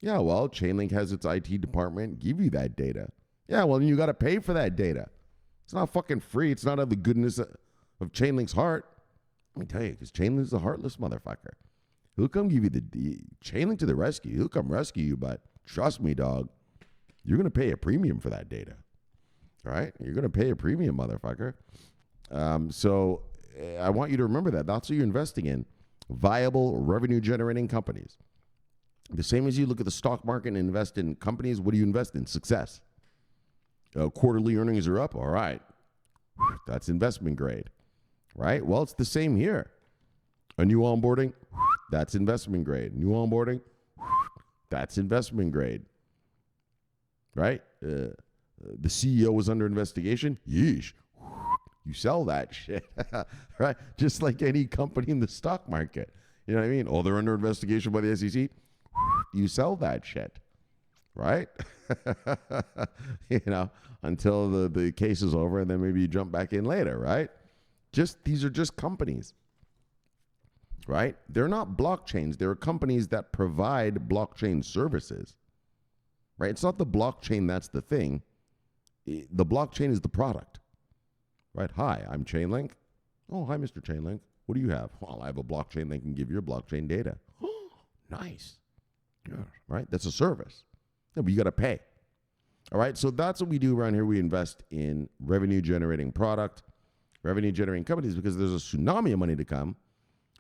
Yeah, well, Chainlink has its IT department give you that data. Yeah, well, you got to pay for that data. It's not fucking free. It's not out of the goodness of Chainlink's heart. Let me tell you, because Chainlink's a heartless motherfucker. He'll come give you the Chainlink to the rescue. He'll come rescue you, but trust me, dog, you're going to pay a premium for that data. Right? You're going to pay a premium, motherfucker. So I want you to remember that. That's what you're investing in. Viable revenue-generating companies. The same as you look at the stock market and invest in companies, what do you invest in? Success. Quarterly earnings are up. All right. That's investment grade. Right? Well, it's the same here. A new onboarding, that's investment grade. New onboarding, that's investment grade. Right? The CEO was under investigation. Yeesh. You sell that shit. Right? Just like any company in the stock market. You know what I mean? Oh, they're under investigation by the SEC. You sell that shit. Right? You know, until the case is over, and then maybe you jump back in later, right? These are just companies. Right? They're not blockchains. They're companies that provide blockchain services. Right? It's not the blockchain that's the thing. The blockchain is the product. Right? Hi, I'm Chainlink. Oh, hi, Mr. Chainlink. What do you have? Well, I have a blockchain that can give your blockchain data. Nice. Yeah. Right? That's a service. Yeah, but you got to pay. All right? So that's what we do around here. We invest in revenue-generating product, revenue-generating companies, because there's a tsunami of money to come,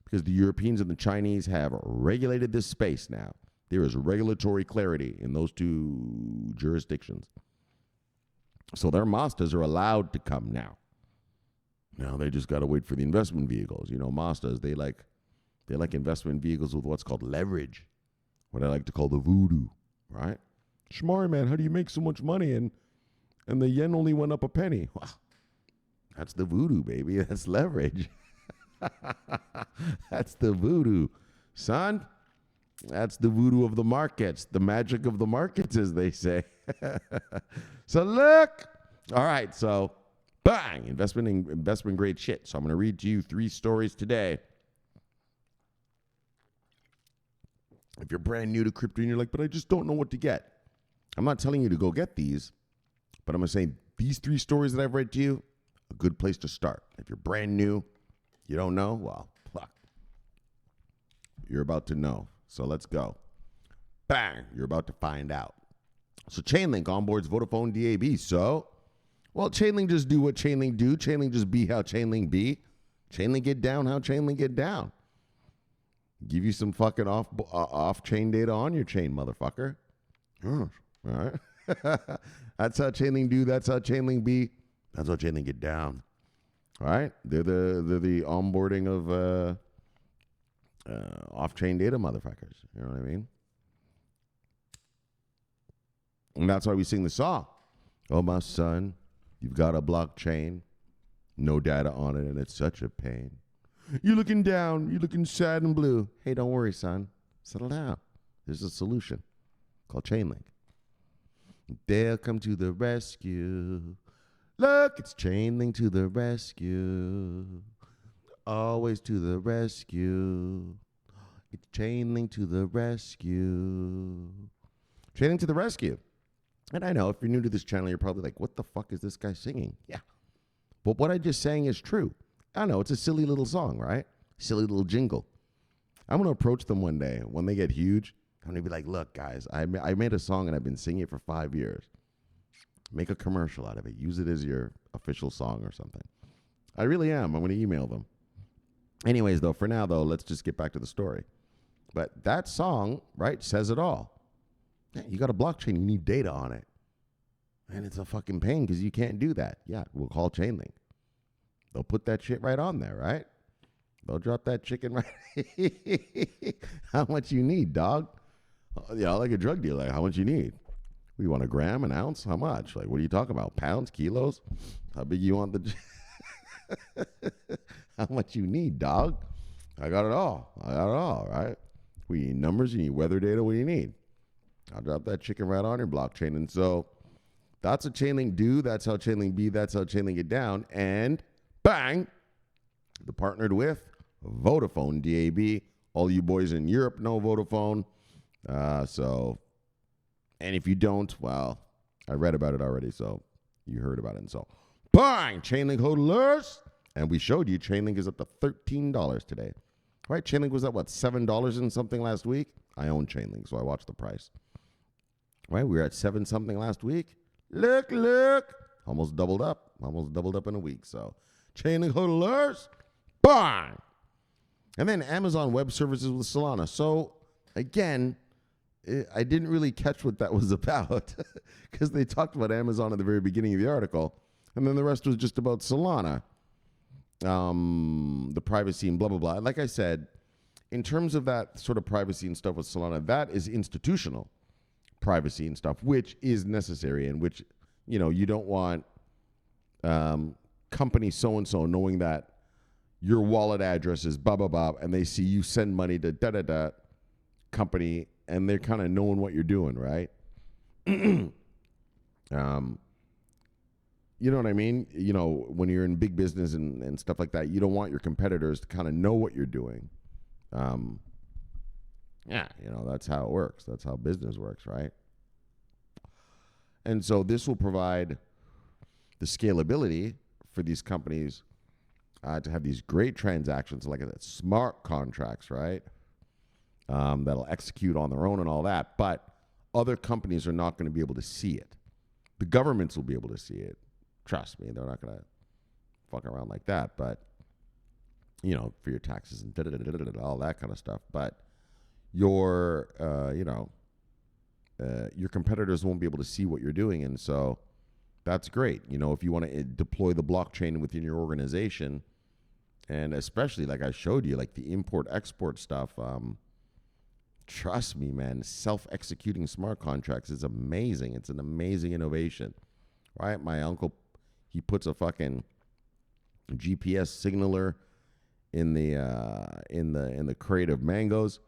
because the Europeans and the Chinese have regulated this space now. There is regulatory clarity in those two jurisdictions. So their masters are allowed to come now. Now they just got to wait for the investment vehicles. You know, masters, they like investment vehicles with what's called leverage, what I like to call the voodoo, right? Shomari, man, how do you make so much money and the yen only went up a penny? Well, that's the voodoo, baby. That's leverage. That's the voodoo, son. That's the voodoo of the markets, the magic of the markets, as they say. So look. All right, so bang, investment grade shit. So I'm going to read to you 3 stories today. If you're brand new to crypto and you're like, but I just don't know what to get. I'm not telling you to go get these, but I'm going to say these 3 stories that I've read to you, a good place to start. If you're brand new, you don't know, well, fuck. You're about to know. So let's go. Bang, you're about to find out. So Chainlink onboards Vodafone DAB. So, well, Chainlink just do what Chainlink do. Chainlink just be how Chainlink be. Chainlink get down how Chainlink get down. Give you some fucking off-chain data on your chain, motherfucker. All right. That's how Chainlink do. That's how Chainlink be. That's how Chainlink get down. All right. They're the onboarding of off-chain data motherfuckers. You know what I mean? And that's why we sing the song. Oh, my son, you've got a blockchain, no data on it, and it's such a pain. You're looking down. You're looking sad and blue. Hey, don't worry, son. Settle down. There's a solution called Chainlink. They'll come to the rescue. Look, it's Chainlink to the rescue. Always to the rescue. It's Chainlink to the rescue. Chainlink to the rescue. And I know if you're new to this channel, you're probably like, what the fuck is this guy singing? Yeah. But what I just sang is true. I know, it's a silly little song, right? Silly little jingle. I'm going to approach them one day when they get huge. I'm going to be like, look, guys, I made a song and I've been singing it for 5 years. Make a commercial out of it. Use it as your official song or something. I really am. I'm going to email them. Anyways, though, for now, though, let's just get back to the story. But that song, right, says it all. Yeah, you got a blockchain. You need data on it. And it's a fucking pain because you can't do that. Yeah, we'll call Chainlink. They'll put that shit right on there, right? They'll drop that chicken right. How much you need, dog? Yeah, like a drug dealer. How much you need? You want a gram, an ounce? How much? Like, what are you talking about? Pounds, kilos? How big you want the... How much you need, dog? I got it all. Right? We need numbers. You need weather data. What do you need? I'll drop that chicken right on your blockchain. And so that's what Chainlink do. That's how Chainlink be. That's how Chainlink get down. And bang, they partnered with Vodafone, DAB. All you boys in Europe know Vodafone. And if you don't, well, I read about it already, so you heard about it. And so, bang, Chainlink hodlers. And we showed you Chainlink is up to $13 today. Right? Chainlink was at, what, $7 and something last week? I own Chainlink, so I watched the price. Right? We were at 7 something last week. Look. Almost doubled up in a week. So, Chainlink hodlers, bang. And then Amazon Web Services with Solana. So, again, I didn't really catch what that was about because they talked about Amazon at the very beginning of the article, and then the rest was just about Solana, the privacy and blah, blah, blah. Like I said, in terms of that sort of privacy and stuff with Solana, that is institutional privacy and stuff, which is necessary and which, you know, you don't want company so-and-so knowing that your wallet address is blah, blah, blah, and they see you send money to da-da-da company, and they're kind of knowing what you're doing, right? You know what I mean? You know, when you're in big business and stuff like that, you don't want your competitors to kind of know what you're doing. Yeah, you know, that's how it works. That's how business works, right? And so this will provide the scalability for these companies to have these great transactions, like I said, smart contracts, right? That'll execute on their own and all that. But other companies are not going to be able to see it. The governments will be able to see it. Trust me, they're not going to fuck around like that. But, you know, for your taxes and all that kind of stuff. But your competitors won't be able to see what you're doing. And so that's great. You know, if you want to deploy the blockchain within your organization, and especially like I showed you, like the import-export stuff, trust me, man, self-executing smart contracts is amazing. It's an amazing innovation, right? My uncle, he puts a fucking GPS signaler in the crate of mangoes.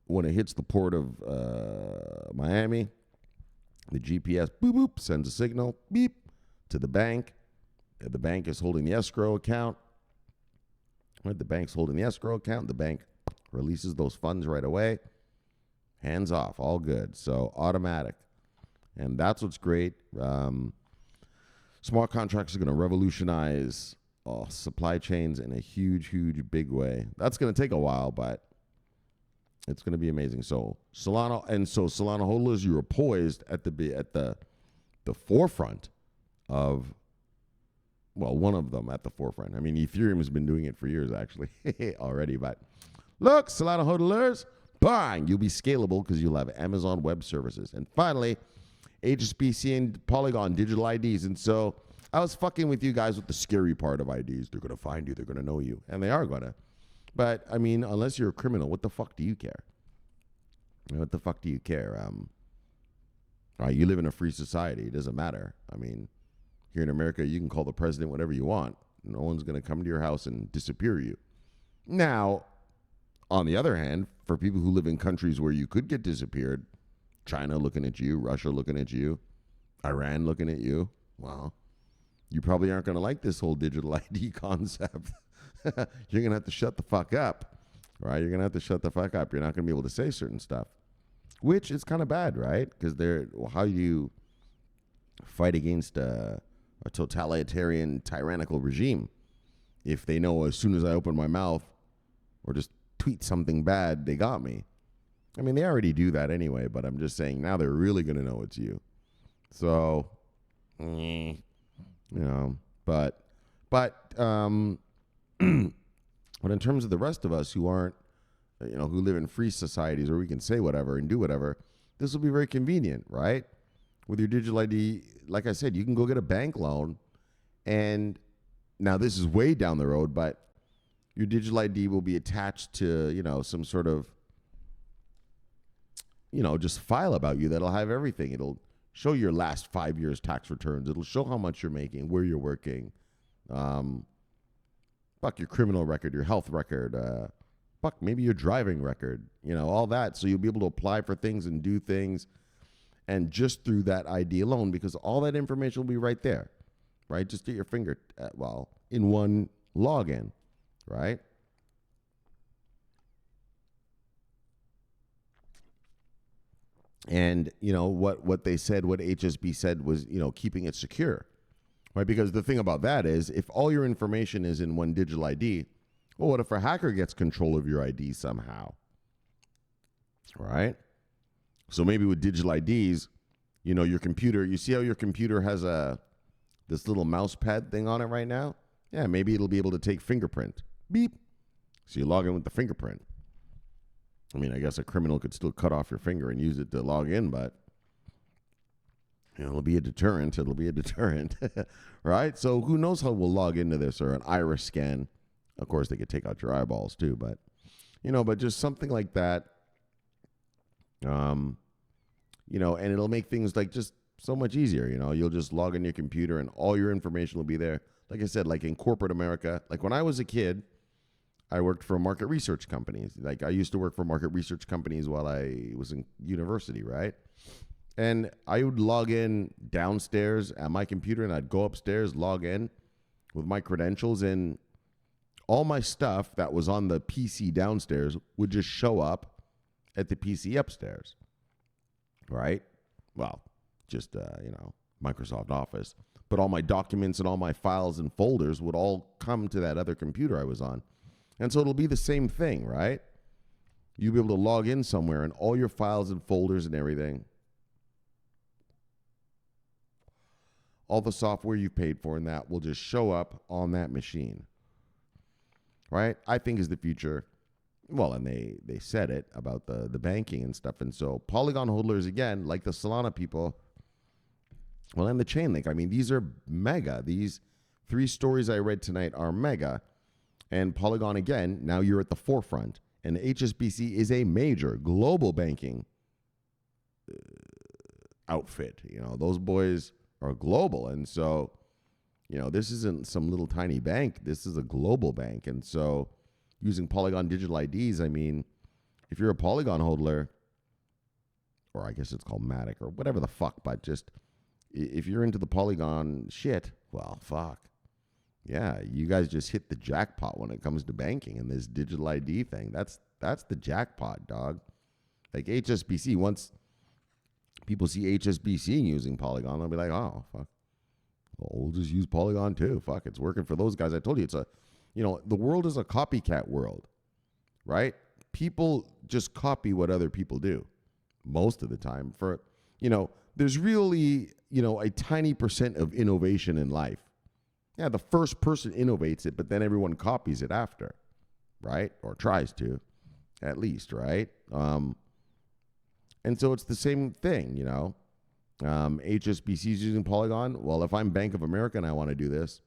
When it hits the port of Miami, the GPS boop boop sends a signal beep to the bank. The bank is holding the escrow account. Right, the bank's holding the escrow account. The bank releases those funds right away. Hands off, all good. So automatic. And that's what's great. Smart contracts are going to revolutionize supply chains in a huge, huge, big way. That's going to take a while, but it's going to be amazing. So Solana hodlers, you are poised at the forefront of, well, one of them at the forefront. I mean, Ethereum has been doing it for years, actually, already. But look, Solana hodlers, bang, you'll be scalable because you'll have Amazon Web Services. And finally, HSBC and Polygon digital IDs. And so I was fucking with you guys with the scary part of IDs. They're going to find you. They're going to know you. And they are going to. But, I mean, unless you're a criminal, what the fuck do you care? What the fuck do you care? Right, you live in a free society. It doesn't matter. I mean, here in America, you can call the president whatever you want. No one's going to come to your house and disappear you. Now, on the other hand, for people who live in countries where you could get disappeared, China looking at you, Russia looking at you, Iran looking at you. Well, you probably aren't going to like this whole digital ID concept. You're going to have to shut the fuck up, right? You're going to have to shut the fuck up. You're not going to be able to say certain stuff, which is kind of bad, right? Because how do you fight against a totalitarian, tyrannical regime if they know as soon as I open my mouth or just tweet something bad, they got me? I mean, they already do that anyway, but I'm just saying now they're really going to know it's you. So, you know, but in terms of the rest of us who aren't, who live in free societies where we can say whatever and do whatever, this will be very convenient, right? With your digital ID, like I said, you can go get a bank loan, and now this is way down the road, but your digital ID will be attached to, some sort of, just file about you that'll have everything. It'll show your last 5 years tax returns. It'll show how much you're making, where you're working, your criminal record, your health record, maybe your driving record, all that. So you'll be able to apply for things and do things. And just through that ID alone, because all that information will be right there, right? Just at your finger, in one login, right? And, what they said, what HSB said was, keeping it secure, right? Because the thing about that is if all your information is in one digital ID, well, what if a hacker gets control of your ID somehow, right? So maybe with digital IDs, your computer, you see how your computer has this little mouse pad thing on it right now? Yeah, maybe it'll be able to take fingerprint. Beep. So you log in with the fingerprint. I mean, I guess a criminal could still cut off your finger and use it to log in, but it'll be a deterrent. It'll be a deterrent, right? So who knows how we'll log into this, or an iris scan. Of course, they could take out your eyeballs too, but just something like that. And it'll make things like just so much easier. You'll just log in your computer and all your information will be there. Like I said, like in corporate America, like when I was a kid, I worked for market research companies. Like I used to work for market research companies while I was in university, right? And I would log in downstairs at my computer and I'd go upstairs, log in with my credentials, and all my stuff that was on the PC downstairs would just show up at the PC upstairs, right? Well, just, Microsoft Office. But all my documents and all my files and folders would all come to that other computer I was on. And so it'll be the same thing, right? You'll be able to log in somewhere and all your files and folders and everything, all the software you paid for and that will just show up on that machine, right? I think is the future. Well, and they said it about the banking and stuff. And so Polygon holders, again, like the Solana people, well, and the Chainlink, I mean, these are mega. These 3 stories I read tonight are mega. And Polygon, again, now you're at the forefront. And HSBC is a major global banking outfit. Those boys are global. And so, this isn't some little tiny bank. This is a global bank. And so using Polygon digital IDs, I mean, if you're a Polygon holder, or I guess it's called Matic or whatever the fuck, but just if you're into the Polygon shit, well, fuck. Yeah, you guys just hit the jackpot when it comes to banking and this digital ID thing. That's the jackpot, dog. Like HSBC, once people see HSBC using Polygon, they'll be like, oh, fuck. Well, we'll just use Polygon too. Fuck, it's working for those guys. I told you, the world is a copycat world, right? People just copy what other people do most of the time. There's really, a tiny percent of innovation in life. Yeah, the first person innovates it, but then everyone copies it after, right? Or tries to, at least, right? And so it's the same thing, HSBC is using Polygon. Well, if I'm Bank of America and I want to do this,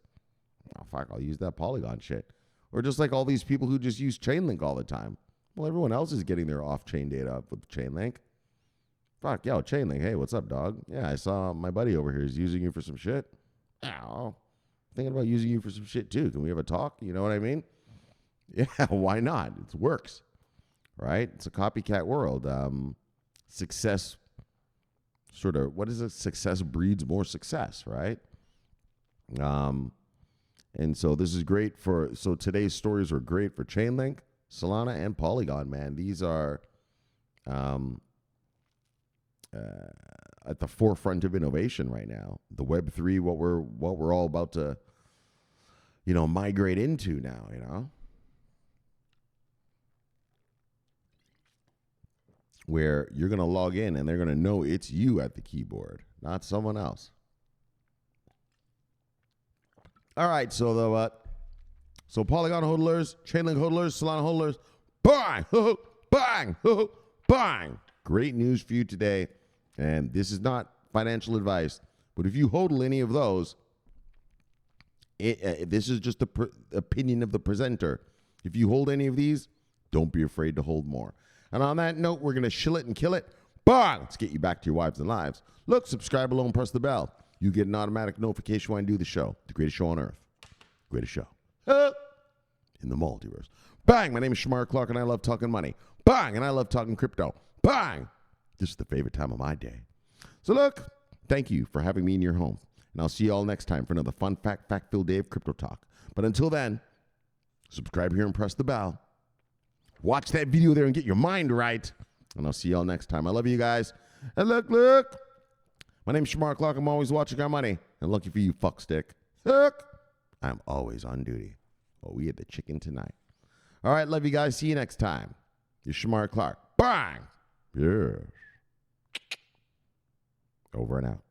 oh, fuck, I'll use that Polygon shit. Or just like all these people who just use Chainlink all the time. Well, everyone else is getting their off-chain data with Chainlink. Fuck, yo, Chainlink, hey, what's up, dog? Yeah, I saw my buddy over here is using you for some shit. Oh, thinking about using you for some shit too. Can we have a talk? You know what I mean? Yeah, why not? It works, right? It's a copycat world. Success sort of, what is it? Success breeds more success, right? And so this is great so today's stories were great for Chainlink, Solana, and Polygon, man. These are at the forefront of innovation right now. The Web3, what we're all about to, migrate into now, where you're going to log in and they're going to know it's you at the keyboard, not someone else. All right, so Polygon hodlers, Chainlink hodlers, Solana hodlers, bang, bang, bang. Great news for you today, and this is not financial advice, but if you hodl any of those, this is just the opinion of the presenter. If you hold any of these, don't be afraid to hold more. And on that note, we're going to shill it and kill it. Bang! Let's get you back to your wives and lives. Look, subscribe below and press the bell. You get an automatic notification when I do the show. The greatest show on earth. Greatest show. In the multiverse. Bang! My name is Shomari Clarke, and I love talking money. Bang! And I love talking crypto. Bang! This is the favorite time of my day. So look, thank you for having me in your home. And I'll see you all next time for another fun, fact-filled day of crypto talk. But until then, subscribe here and press the bell. Watch that video there and get your mind right. And I'll see you all next time. I love you guys. And look. My name's Shomari Clarke. I'm always watching our money. And lucky for you, fuckstick. Look. I'm always on duty. Oh, we had the chicken tonight. All right, love you guys. See you next time. You're Shomari Clarke. Bang! Yes. Over and out.